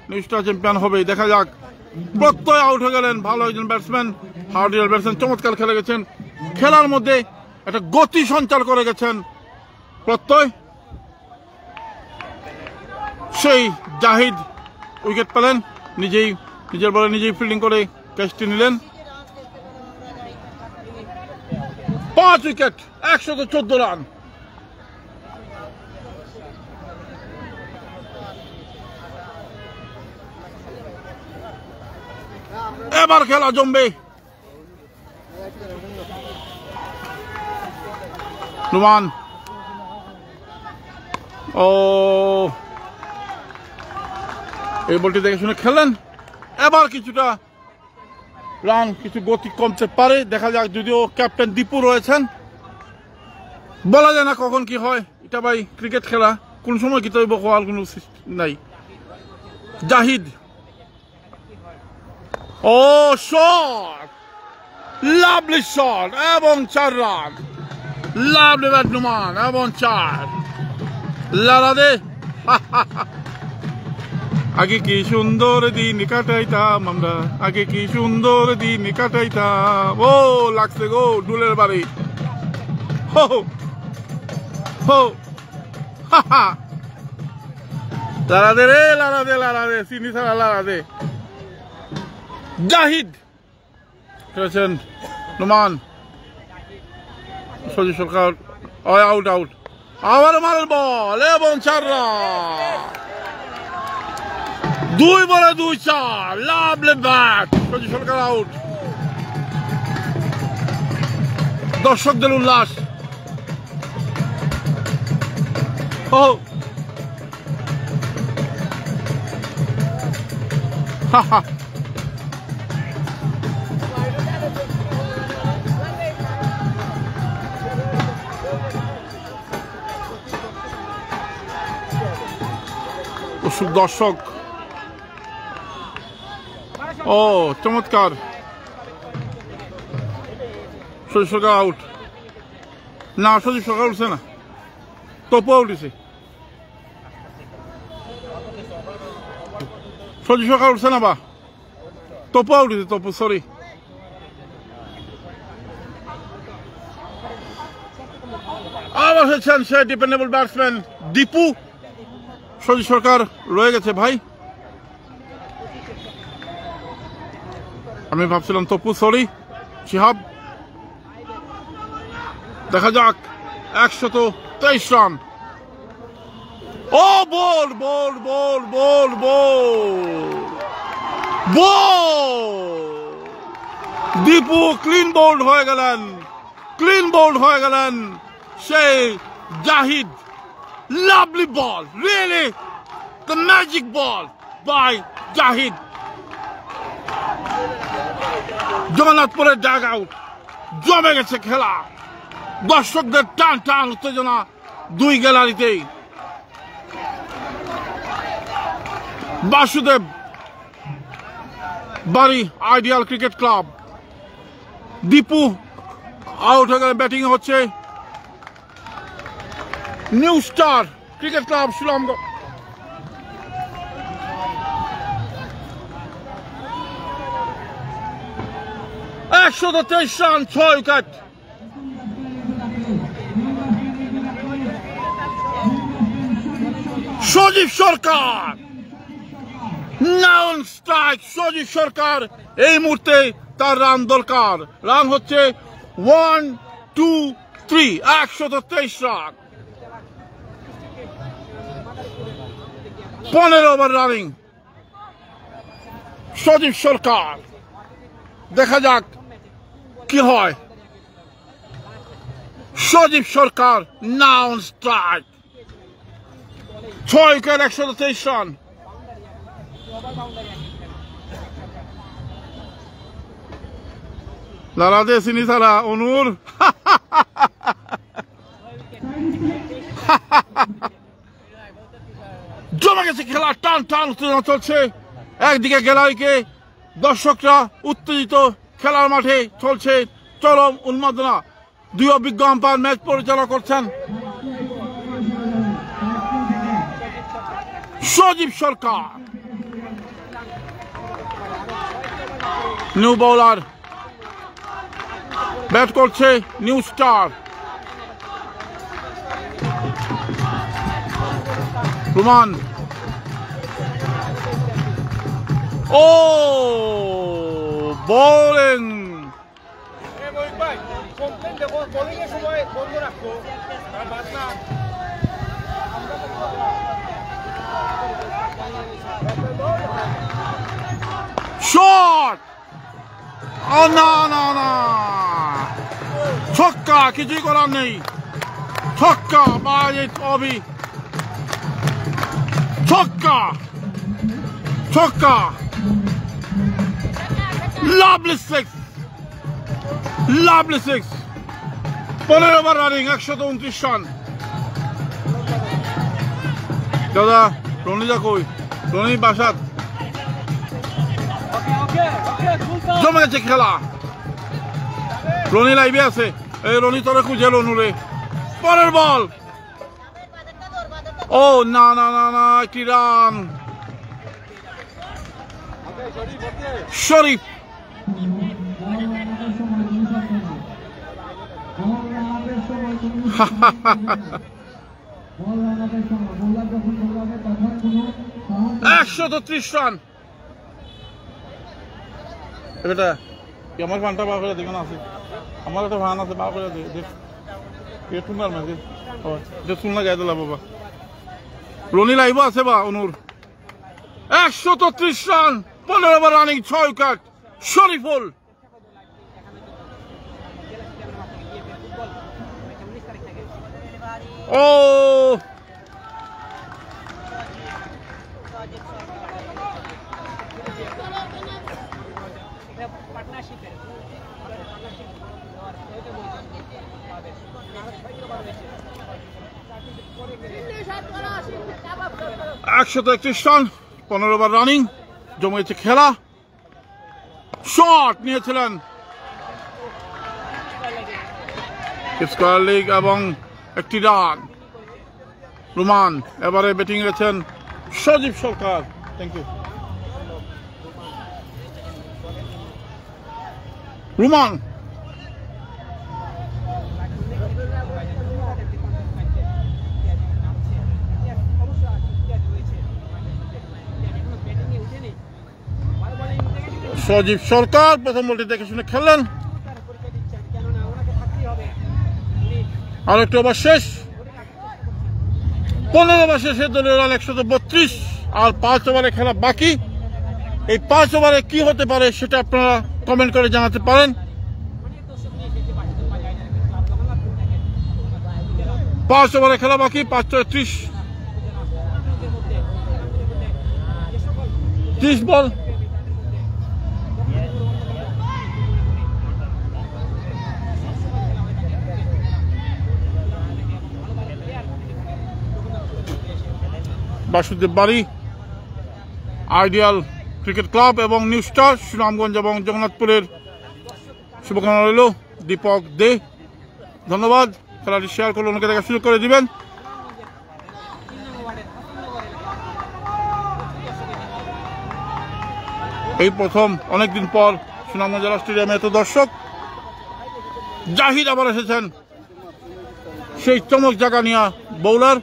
নিউস্টার চ্যাম্পিয়ন হবে, দেখা যাক। প্রত্যয় আউট হয়ে গেলেন, ভালো একজন ব্যাটসম্যান, হার্ডিয়ার ব্যাটসম্যান, চমৎকার খেলে গেছেন। খেলার মধ্যে একটা গতি সঞ্চার করে গেছেন প্রত্যয়। সেই জাহিদ উইকেট পেলেন, নিজেই নিজের বলে নিজেই ফিল্ডিং করে ক্যাচটি নিলেন। 5 উইকেট, 114 রান। এবার খেলা জমবে। নুমান, ও এই বলটি দেখে শুনে খেলেন। এবার কিছুটা রান কিছু গতি কমতে পারে, দেখা যাক। যদিও ক্যাপ্টেন দীপু রয়েছেন, বলা যায় না কখন কি হয়। এটা ভাই ক্রিকেট খেলা, কোন সময় কি তৈব হওয়ার কোনো নাই। জাহিদ, ও শট, লাভলি শট এবং 4 রান। লাভলি ব্যাট নুমান এবং 4। লারাদে আগে কি সুন্দর দিন কাটাইতাম আমরা, আগে কি সুন্দর দিন কাটাইতাম। ও লাগছে গো ডুলের বাড়ি। হো হো লারাদে রে, লারাদে লারাদে, চিনি ছাড়া লারাদে। জাহিদ খেলেছেন, নুমান, সজি সরকার আউট আউট। আবার মারের বল এবং 4 রান। 2 বলে 2 4। লাভলি ব্যাট, সজি সরকার আউট। দর্শকদের উল্লাস। ও হা হা, দর্শক। ও চমৎকার, সজি সরকার আউট। না, সজি সরকার উঠছে না, তপু উঠেছে। সজি সরকার উঠছে না, বা তপু উঠেছে, তপু, সরি। আবার হচ্ছেন সে ডিপেন্ডেবল ব্যাটসম্যান দীপু। সজি সরকার রয়ে গেছে ভাই, আমি ভাবছিলাম তপু, সরি। শিহাব, দেখা যাক। 123 run. Oh ball ball ball ball ball ball. Dipu clean bowled হয়ে গেলেন, ক্লিন বোল্ড হয়ে গেলেন সেই Jahid. Lovely ball, really, the magic ball by Jahid. জগন্নাথপুরের ডাগ আউট, জমে গেছে খেলা। দর্শকদের টান টান উত্তেজনা 2 গ্যালারিতেই। Basudeb Bari ideal cricket club. Dipu out হয়ে গেলে ব্যাটিং হচ্ছে new star cricket club Shilonggarh. 123 run, 6 wicket. Sajib Sarkar non strike. Sajib Sarkar এই মুহূর্তে তার রান দরকার। রান হচ্ছে 1 2 3, 123 রান, 15 ওভার রানিং। সজীব সরকার, দেখা যাক কি হয়। সজীব Sarkar non strike, 6 wicket, 123 run. লারাদে চিনি ছাড়া অনুর। জমে গেছে খেলা, টান টান উত্তেজনা চলছে। একদিকে গ্যালারিকে দর্শকরা উত্তেজিত, খেলার মাঠে চলছে চরম উন্মাদনা। 2 অভিজ্ঞ আম্পায়ার ম্যাচ পরিচালনা করছেন। সজীব সরকার, নিউ বোলার, ব্যাট করছে নিউ স্টার। রুমান, ও বোলিং। শট, না না না, ছক্কা, কিছুই করার নেই। ছক্কা বাজে অবি, ছক্কা ছক্কা। Lovely six. Lovely six. 15 over running 129 run. দাদা রনিদা কই? রনি বাসাত জমে গেছে খেলা। রনি লাইভে আছে। এই রনি তোরে খুঁজে রনুরে। পরের বল। ও না না না না, কি রান। শরীফ $130 রান। এটা আমার ফানটা বার করে দেখুন আছে, আমার একটা ফান আছে বার করে দেখ টুনার মাঝে শুনলা গায়ে দিলা বাবা। রনি লাইভ আছে বা অনুর। 130 run 15 over running 6 wicket. Shariful ও পার্টনারশিপের 131 রান 15 ওভার রানিং জমেছে খেলা। শট নিয়েছিলেন স্কয়ার লিগ এবং একটি রান। রুমান এবারে ব্যাটিং গেছেন সজীব সরকার। Thank you. রুমান সজীব সরকার প্রথম বলটি দেখে শুনে খেললেন। আর একটু ওভার শেষ। 15 ওভার শেষে দলীয় রান 132 আর 5 ওভারে খেলা বাকি। এই 5 ওভারে কি হতে পারে সেটা আপনারা কমেন্ট করে জানাতে পারেন। 5 ওভারে খেলা বাকি। 5-30 30 বল। Basudeb Bari ideal cricket club এবং নিউ স্টার সুনামগঞ্জ এবং জগন্নাথপুরের শুভকামনা রইল। দীপক দে ধন্যবাদ। খেলাটি শেয়ার করলে অনেকে দেখা সুযোগ করে দিবেন। এই প্রথম অনেকদিন পর সুনামগঞ্জ জেলা স্টেডিয়ামে এত দর্শক। জাহিদ আবার এসেছেন, সেই চমক জায়গা নিয়ে বোলার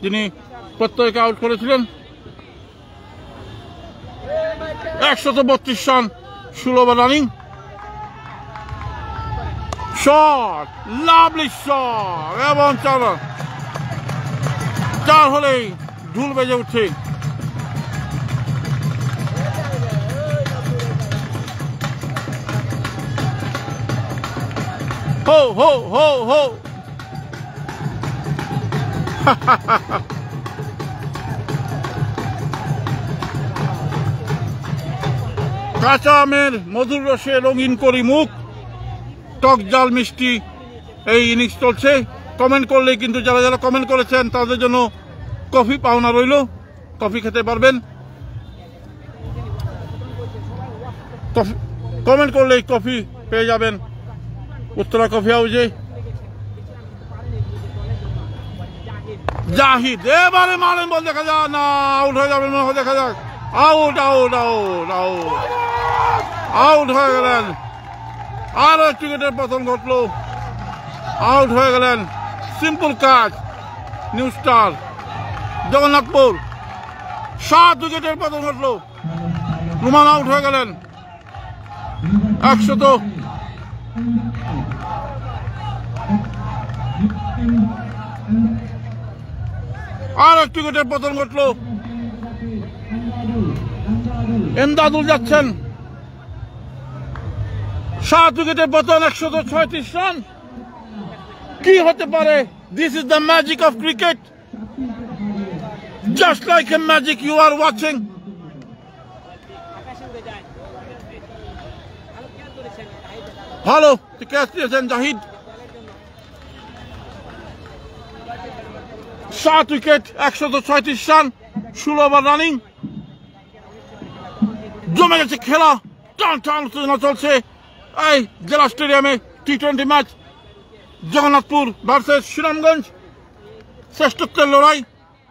যিনি প্রত্যেককে আউট করেছিলেন। 132 run 16 over running. Shot, lovely shot এবং 4 হলেই ঢুল বেজে উঠছে। হো হো হো হো কাঁচা আমের মধুর রসে রঙিন করি মুখ, টক জাল মিষ্টি এই ইনিংস চলছে। কমেন্ট করলেই কিন্তু যারা যারা কমেন্ট করেছেন তাদের জন্য কফি পাওনা রইল, কফি খেতে পারবেন। কমেন্ট করলেই কফি পেয়ে যাবেন উত্তরা কফি হাউসে। জাহিদ এবারে মারেন বল, দেখা যাক না আউট হয়ে যাবেন, দেখা যাক। Out out out out out হয়ে গেলেন। আরো একটি উইকেটের পতন ঘটল, আউট হয়ে গেলেন। সিম্পল কাজ নিউ স্টার জগন্নাথপুর। 7 উইকেটের পতন ঘটল। রুমান আউট হয়ে গেলেন। 100 আর একটি উইকেটের পতন ঘটল। এমদাদুল যাচ্ছেন। 7 উইকেটের পতন, 136 রান। কি হতে পারে? This is the magic of cricket. Just like a magic you are watching. ভালো ক্যাচ দিয়েছেন Jahid. 7 wicket, 136 run, 16 over running. জমে গেছে খেলা, টান টান উত্তেজনা চলছে এই জেলা স্টেডিয়ামে। T20 match, Jagannathpur versus Sunamganj. শ্রেষ্ঠত্বের লড়াই।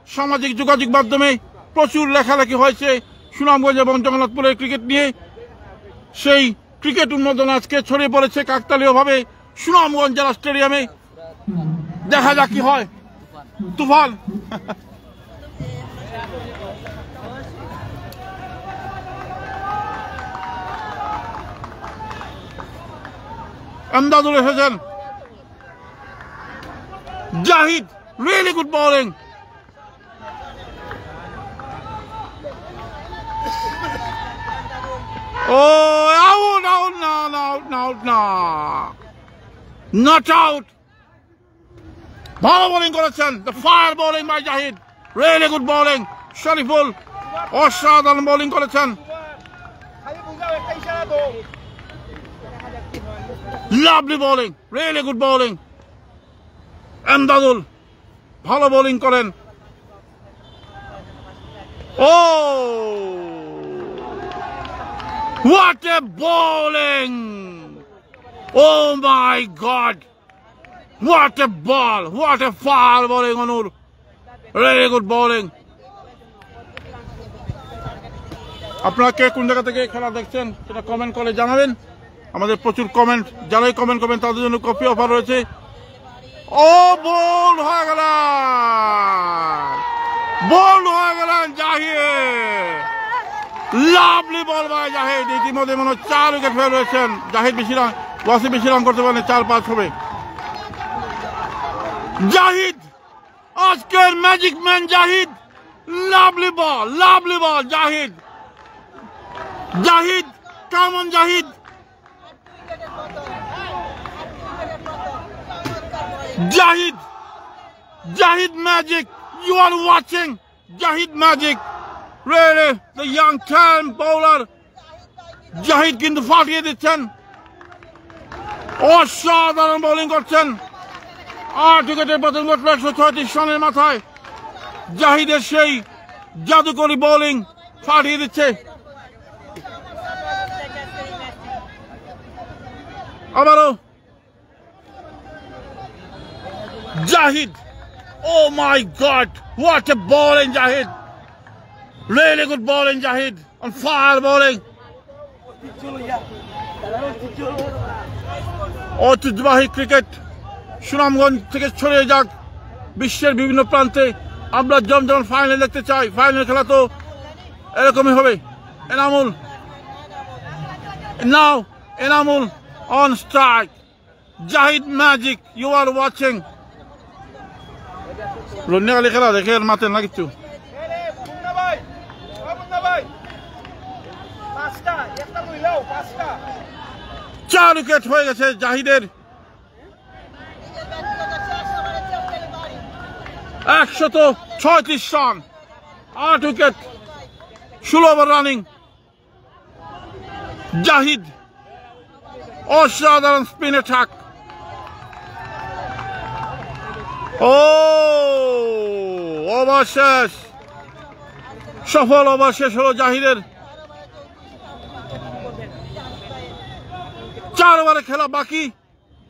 সামাজিক যোগাযোগ মাধ্যমে প্রচুর লেখালেখি হয়েছে সুনামগঞ্জ এবং জগন্নাথপুরের ক্রিকেট নিয়ে। সেই ক্রিকেট উন্মোদন আজকে ছড়িয়ে পড়েছে কাকতালীয়ভাবে সুনামগঞ্জ জেলা স্টেডিয়ামে। দেখা যাক কি হয়। তুফান আমদাদুল এসেছেন। Zahid, really good bowling. Oh, out, out, no, no, no, no. Not out. ভালো বোলিং করেছেন, the fire bowling by Jahid, really good bowling. Shariful অসাধারণ বোলিং করেছেন। Lovely bowling, really good bowling. Amdadul ভালো বোলিং করেন। ও what a bowling! Oh my God! What a ball! What a fire bowling, Onur! Really good bowling. আপনারা কে কোন জায়গা থেকে খেলা দেখছেন সেটা কমেন্ট করে জানাবেন। আমাদের প্রচুর কমেন্ট, যারাই কমেন্ট করবেন তাদের জন্য কপি অফার রয়েছে। ও বোল হয়ে গেল, বোল হয়ে গেলেন Jahid. Lovely ball by Jahid. ইতিমধ্যে মনে 4 উইকেট ফেল রয়েছেন জাহিদ। বেশি রান, ওয়াসিম বেশি রান করতে পারেন, 4-5 হবে। জাহিদ আজকের magic man Jahid. Lovely ball Jahid. Jahid, come on Jahid. Jahid magic. You are watching Jahid magic. Really, the young talent bowler. Jahid কিন্তু ফাটিয়ে দিচ্ছেন, অসাধারণ বোলিং করছেন। 8 উইকেটের পতন ঘটল 136 রানের মাথায়। জাহিদের সেই জাদুকরি বোলিং ফাটিয়ে দিচ্ছে। আবারও Jahid. Oh my God, what a bowling Jahid. Really good bowling Jahid. On fire bowling. ঐতিহ্যবাহী ক্রিকেট সুনামগঞ্জ থেকে ছড়িয়ে যাক বিশ্বের বিভিন্ন প্রান্তে। আমরা জমজমাট ফাইনাল দেখতে চাই। ফাইনাল খেলা তো এরকমই হবে। Enamul, now Enamul on strike. Jahid magic, you are watching. লন্যা গালি খেলা দেখে আর মাতে না কিছু। 4 উইকেট হয়ে গেছে জাহিদের। 136 run, 8 wicket, 16 over running. Zahid অসাধারণ স্পিন অ্যাটাক। অবশেষ সফল অবশেষ হলো জাহিদের। 4 ওভারে খেলা বাকি,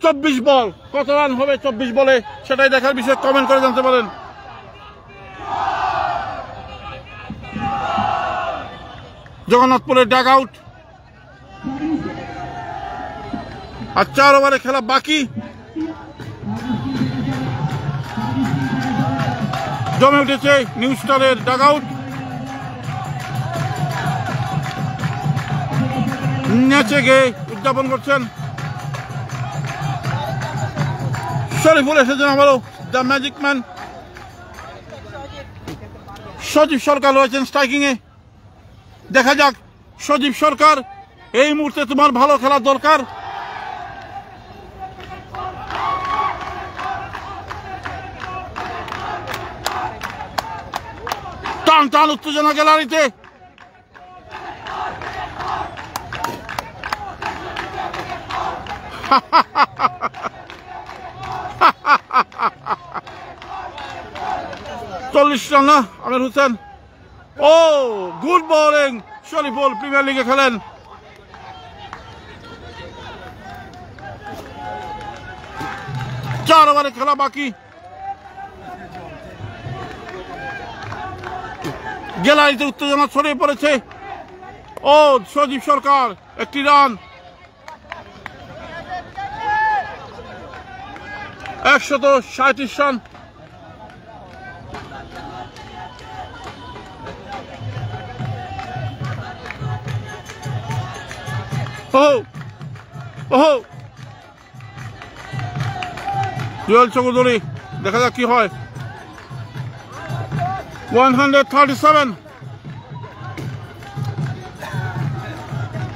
24 বল। কত রান হবে 24 বলে সেটাই দেখার বিষয়ে কমেন্ট করে জানতে পারেন। জগন্নাথপুরের ডাগ আউট। আর 4 ওভারে খেলা বাকি। জমে উঠেছে নিউ স্টারের ডাগ আউট। নেচে গিয়ে উদযাপন করছেন। শরীফুল এসেছেন আবারও, দ্য ম্যাজিক ম্যান। সজীব সরকার রয়েছেন স্ট্রাইকিং এ। দেখা যাক সজীব সরকার, এই মুহূর্তে তোমার ভালো খেলার দরকার। টান টান উত্তেজনা গ্যালারিতে। চল্লিশ রান না আমির হোসেন। ও গুড বোলিং, শরীফুল প্রিমিয়ার লিগে খেলেন। চার ওভারে খেলা বাকি। গ্যালারিতে উত্তেজনা ছড়িয়ে পড়েছে। ও সজীব সরকার একটি রান, 137 রান। জুয়েল চৌধুরী, দেখা যাক কি হয়। 137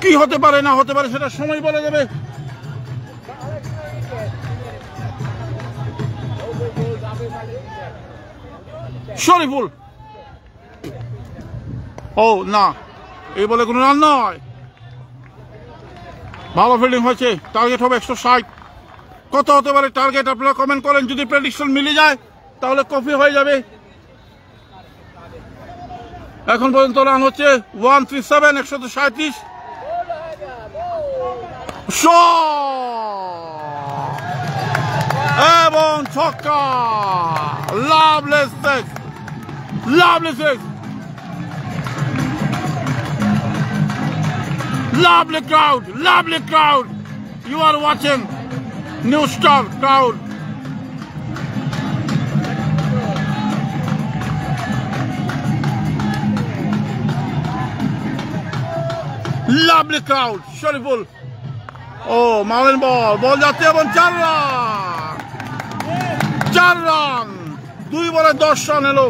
কি হতে পারে না হতে পারে সেটা সময় বলে যাবে। শরীফুল, ও না, এই বলে কোনো রান নয়। ভালো ফিল্ডিং হয়েছে। টার্গেট হবে 160। কত হতে পারে টার্গেট আপনারা কমেন্ট করেন। যদি প্রেডিকশন মিলে যায় তাহলে কফি হয়ে যাবে। এখন পর্যন্ত রান হচ্ছে 137, 137 এবং ছক্কা। Lovely six, lovely six, lovely crowd, lovely crowd. You are watching New Star crowd. Lovely crowd. Shariful. Oh, mountain ball. Ball যাচ্ছে এবং 4 রান। 4 রান। 2 বলে 10 রান এলো।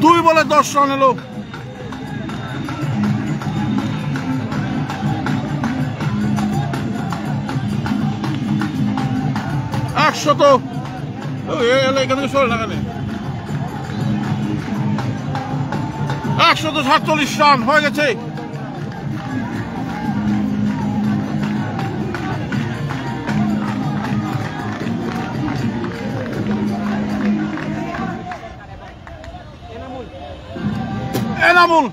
দুই বলে 10 রান এলো। এখান থেকে সরে না, 147 রান হয়ে গেছে। এনামুল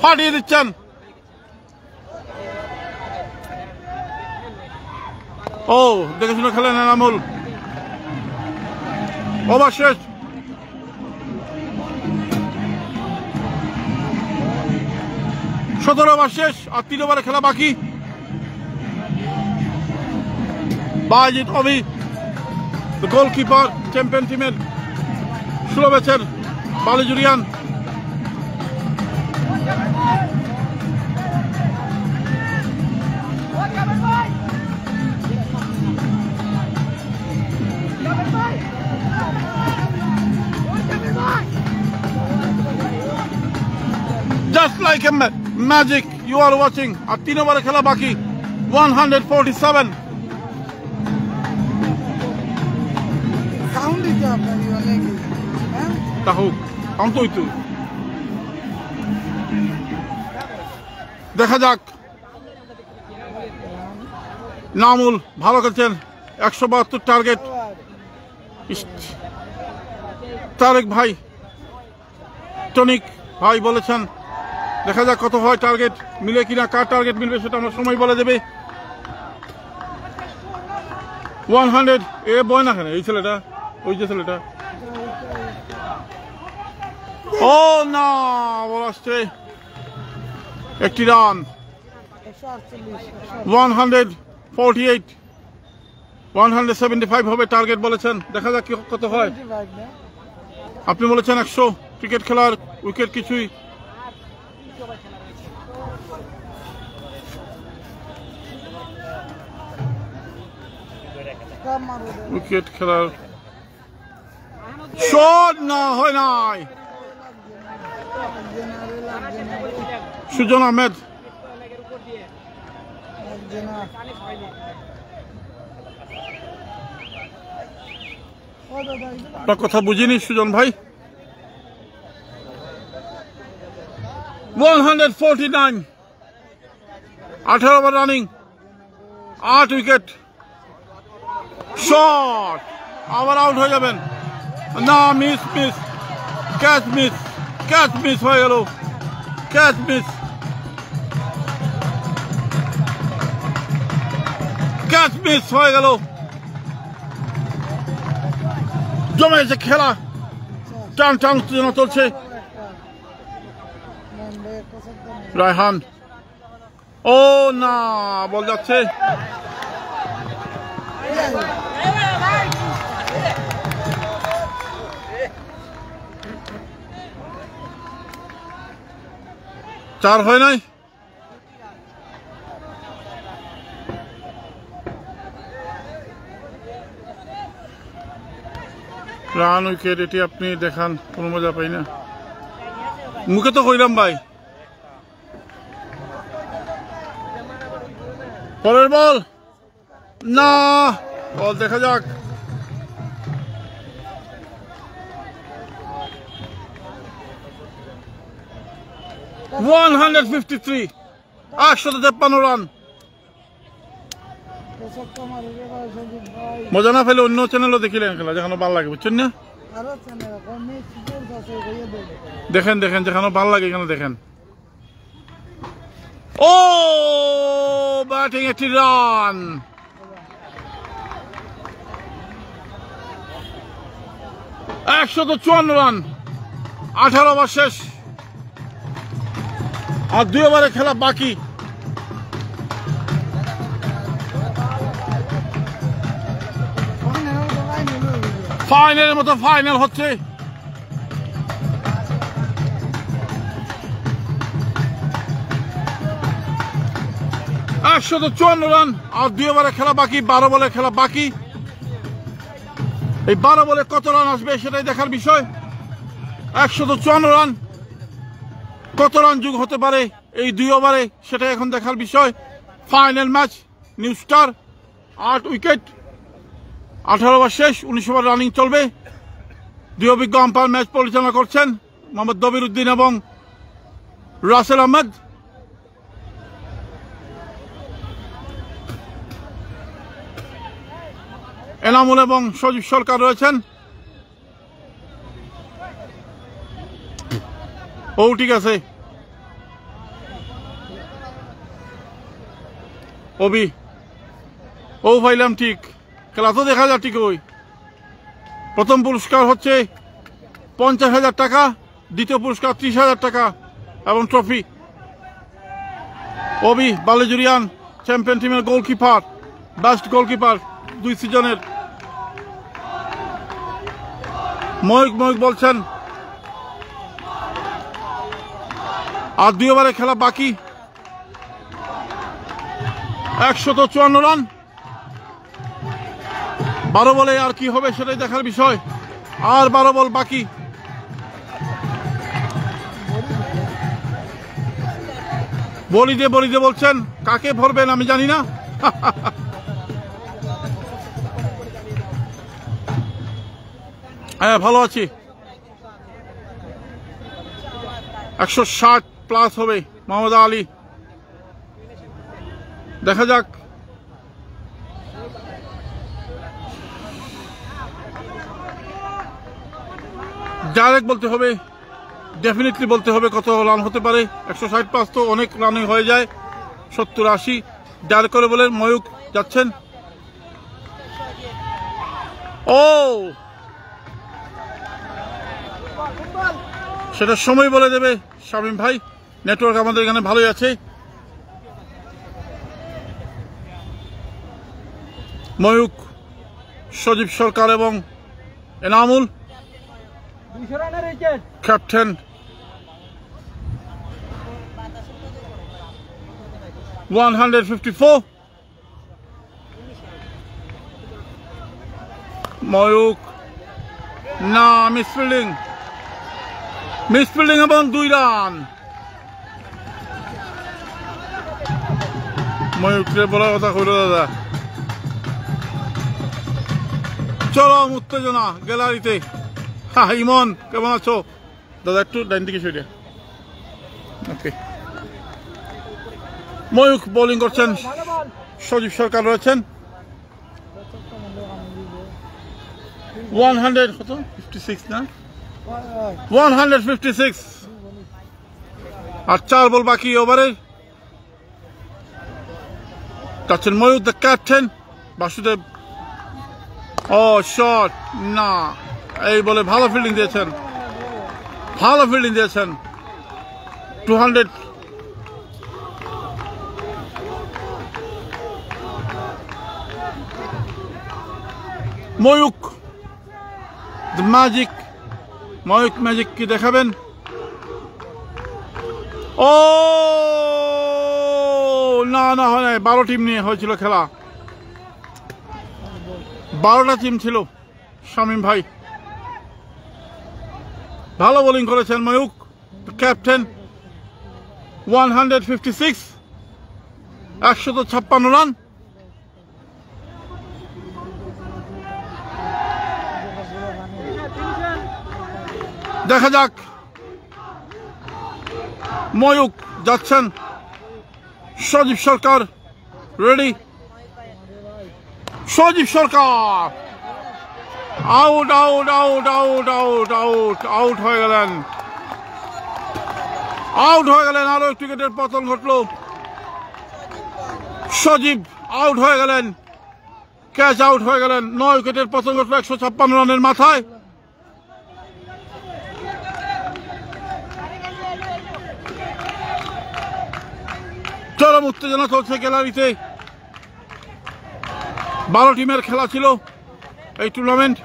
ফাটিয়ে দিচ্ছেন। ও দেখে শুনে খেলেন এনামুল। ওভার শেষ। সতেরো ওভার শেষ আর 3 ওভারে খেলা বাকি। বাজিদ অভি গোলকিপার চ্যাম্পিয়ন টিমের 16 ম্যাচের বালিজুরিয়ান। Just like a magic, you are watching. আর 3 ওভারে খেলা বাকি। 147। সাউন্ড দিতে আপনার অনেক, হ্যাঁ তা হোক, কাউন্ট হইতো। দেখা যাক। নামুল ভালো খেলছেন, 172 টার্গেট। তারেক ভাই, টনিক ভাই বলেছেন দেখা যাক কত হয় টার্গেট মিলে কিনা। কার টার্গেট মিলবে সেটা আমরা সময় বলে দেবে। 100 এ বয় না কেন এই ছেলেটা, ওই যে ছেলেটা। ও না, বল আসছে একটি রান। 148, 175 হবে টার্গেট বলেছেন। দেখা যাক কত হয়। আপনি বলেছেন 100। ক্রিকেট খেলার উইকেট কিছুই। উইকেট খেলার শট না হয় নাই। সুজন আহমেদ, আপনার কথা বুঝিনি সুজন ভাই। 149 18 ওভার রানিং 8 উইকেট শট আবার আউট হয়ে যাবেন না মিস ক্যাচ মিস হয়ে গেল ক্যাচ মিস হয়ে গেল জমেছে খেলা টান উত্তেজনা চলছে রায়হান ও না বল যাচ্ছে চার হয় নাই রান উইকেট এটি আপনি দেখান কোনো মজা পাই না মুখে তো কইলাম ভাই পরের বল না বল দেখা যাক $153 153 রান মজা না পেলে অন্য চ্যানেলও দেখিলেন খেলা যেখানে ভালো লাগে বুঝছেন না দেখেন যেখানে ভালো লাগে এখানে দেখেন ও ব্যাটিং একটি রান $154 রান 18 ওভার শেষ আর 2 ওভারে খেলা বাকি ফাইনালের মতো ফাইনাল হচ্ছে $154 রান আর 2 ওভারে খেলা বাকি 12 বলে খেলা বাকি এই 12 বলে কত রান আসবে সেটাই দেখার বিষয় 154 রান কত রান যোগ হতে পারে এই 2 ওভারে সেটাই এখন দেখার বিষয় final match new star 8 wicket 18 over শেষ 19 ওভার রানিং চলবে 2 অভিজ্ঞ আম্পায়ার ম্যাচ পরিচালনা করছেন মোহাম্মদ দবির উদ্দিন এবং রাসেল আহমেদ এনামুল এবং সজীব সরকার রয়েছেন ও ঠিক আছে ওবি ও ভাইলাম ঠিক খেলা তো দেখা যায় ঠিক ওই প্রথম পুরস্কার হচ্ছে 50,000 টাকা দ্বিতীয় পুরস্কার 30,000 টাকা এবং ট্রফি ওবি বালেজুরিয়ান চ্যাম্পিয়ন টিমের গোলকিপার বেস্ট গোলকিপার 2 সিজনের ময়ূক বলছেন আর 2 ওভারে খেলা বাকি 154 রান 12 বলে আর কি হবে সেটাই দেখার বিষয় আর 12 বল বাকি বলি দিয়ে বলছেন কাকে ভরবেন আমি জানি না হ্যাঁ ভালো আছি 160 প্লাস হবে মোহাম্মদ আলী দেখা যাক ডাইরেক্ট বলতে হবে ডেফিনেটলি বলতে হবে কত রান হতে পারে 160 প্লাস তো অনেক রানিং হয়ে যায় 70-80 ডাইরেক্ট করে বলে ময়ূক যাচ্ছেন ও সেটা সময় বলে দেবে শামীম ভাই নেটওয়ার্ক আমাদের এখানে ভালোই আছে ময়ূক সজীব সরকার এবং এনামুল ক্যাপ্টেন $154 ময়ূক না মিসফিল্ডিং এবং 2 রান ময়ূককে বলার কথা কইল দাদা চরম উত্তেজনা গ্যালারিতে ইমন কেমন আছো দাদা একটু ডাইন দিকে সরে ওকে, ময়ূক বোলিং করছেন, সজীব সরকার রয়েছেন। 156 না, 156 আর 4 বল বাকি ওভারে। যাচ্ছেন ময়ূক, দ্য ক্যাপ্টেন বাসুদেব। ও শট না, এই বলে ভালো ফিল্ডিং দিয়েছেন, ভালো ফিল্ডিং দিয়েছেন। 200 Mayuk, the magic, Mayuk magic কি দেখাবেন? ও না না, হয় নাই। 12 টিম নিয়ে হয়েছিল খেলা, 12টা টিম ছিল। শামীম ভাই ভালো বোলিং করেছেন ময়ূক, ক্যাপ্টেন। 156, 156 রান। দেখা যাক, ময়ূক যাচ্ছেন, Sajib Sarkar ready. Sajib Sarkar out out out out out out out হয়ে গেলেন, আউট হয়ে গেলেন। আরো একটি উইকেটের পতন ঘটল, সজীব আউট হয়ে গেলেন, ক্যাচ আউট হয়ে গেলেন। 9 উইকেটের পতন ঘটল 156 রানের মাথায়। চরম উত্তেজনা চলছে গ্যালারিতে। 12 টিমের খেলা ছিল এই টুর্নামেন্ট।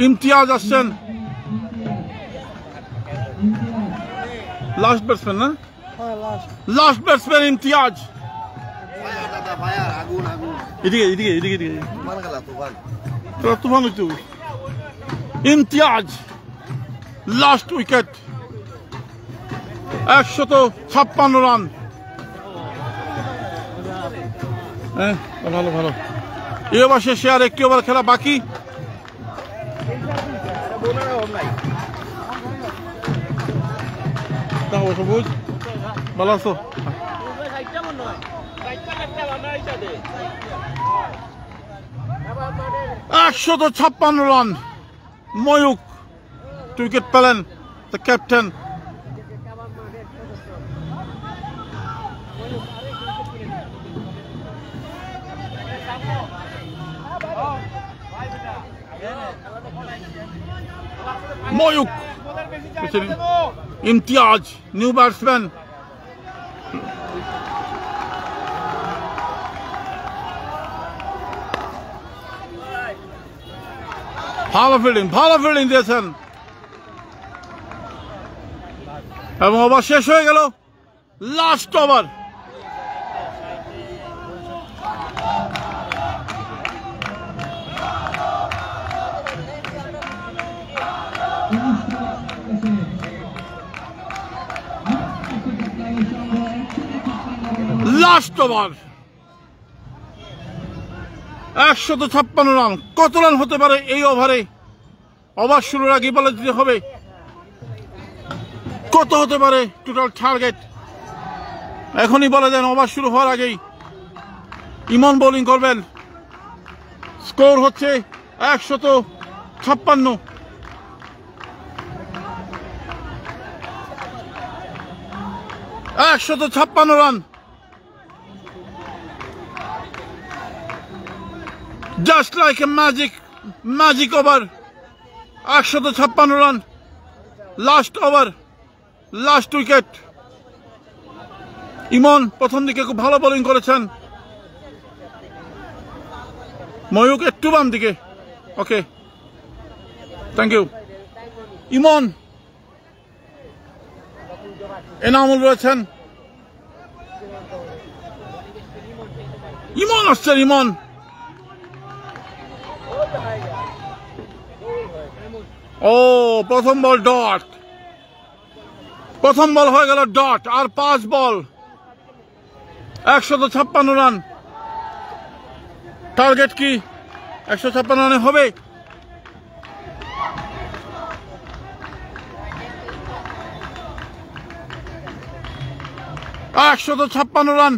ইমতিয়াজ আসছেন, লাস্ট ব্যাটসম্যান না, লাস্ট ব্যাটসম্যান ইমতিয়াজ। এদিকে এদিকে এদিকে এদিকে তুফান হইতো। Imtiaz last wicket, 156 run. হ্যাঁ ভালো ভালো। এই ওভার শেষে আর একটি ওভার খেলা বাকি। সবুজ ভালো আছো? 156 রান। ময়ূক উইকেট পেলেন, the captain. Mayuk, Imtiaz new batsman. ভালো ফিল্ডিং দিয়েছেন এবং ওভার শেষ হয়ে গেল। Last over, last over 156 run. কত রান হতে পারে এই ওভারে? ওভার শুরুর আগে বলে দিতে হবে কত হতে পারে টোটাল টার্গেট। এখনই বলে দেন, ওভার শুরু হওয়ার আগেই। ইমন বোলিং করবেন। স্কোর হচ্ছে 156, 156 run. Just like a magic over, 156 run. Last over, last wicket. Emon প্রথম দিকে খুব ভালো বোলিং করেছেন। ময়ূক একটু বাম দিকে। ওকে, থ্যাংক ইউ। ইমন, এনামুল রয়েছেন। ইমন আসছেন, ইমন। ও প্রথম বল ডট। প্রথম বল হয়ে গেল ডট, আর 5 বল 156 রান। টার্গেট কি 156 রানে হবে? $156 রান।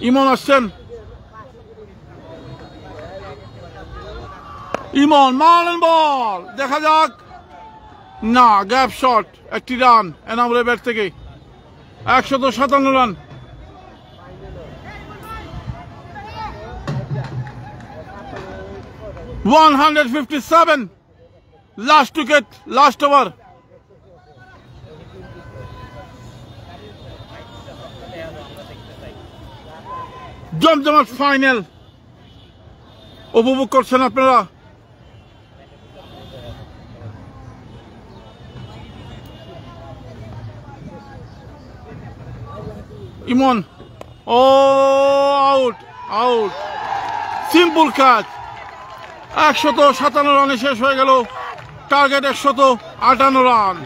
ইমন আসছেন, ইমন মারেন বল, দেখা যাক। না, গ্যাপ শট, একটি রান এনামুলের ব্যাট থেকে। 157 run. $157, last wicket, last over. জমজমাট ফাইনাল উপভোগ করছেন আপনারা। ইমন, ও আউট, আউট, সিম্পল ক্যাচ। 157 রানে শেষ হয়ে গেল। Target 158 run.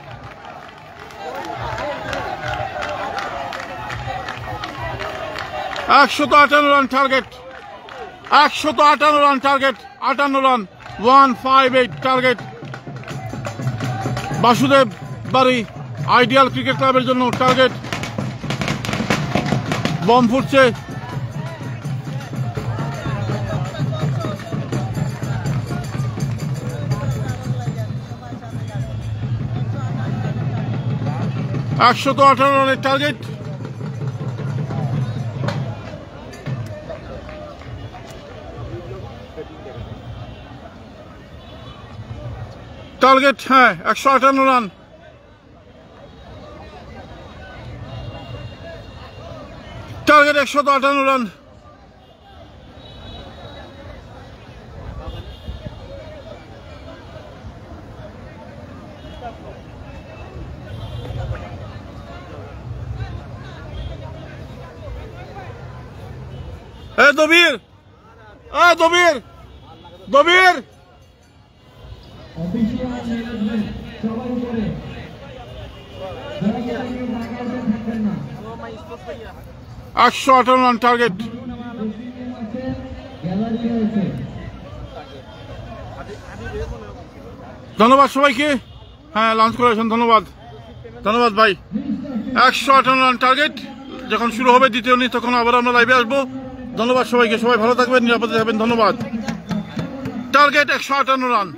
$158 run target, 158 run target, 58 run, 158 target. Basudeb Bari ideal cricket ক্লাবের জন্য টার্গেট। বম ফুটছে। $158 রানের টার্গেট। টার্গেট, হ্যাঁ, 158 run. Target 158 run. Dabir, Dabir, Dabir. 158 run target. ধন্যবাদ সবাইকে। হ্যাঁ, লাঞ্চ করেছেন, ধন্যবাদ, ধন্যবাদ ভাই। 158 রান টার্গেট। যখন শুরু হবে দ্বিতীয় ইনিংস তখন আবার আমরা লাইভে আসবো। ধন্যবাদ সবাইকে, সবাই ভালো থাকবেন, নিরাপদে থাকবেন, ধন্যবাদ। Target 158 run.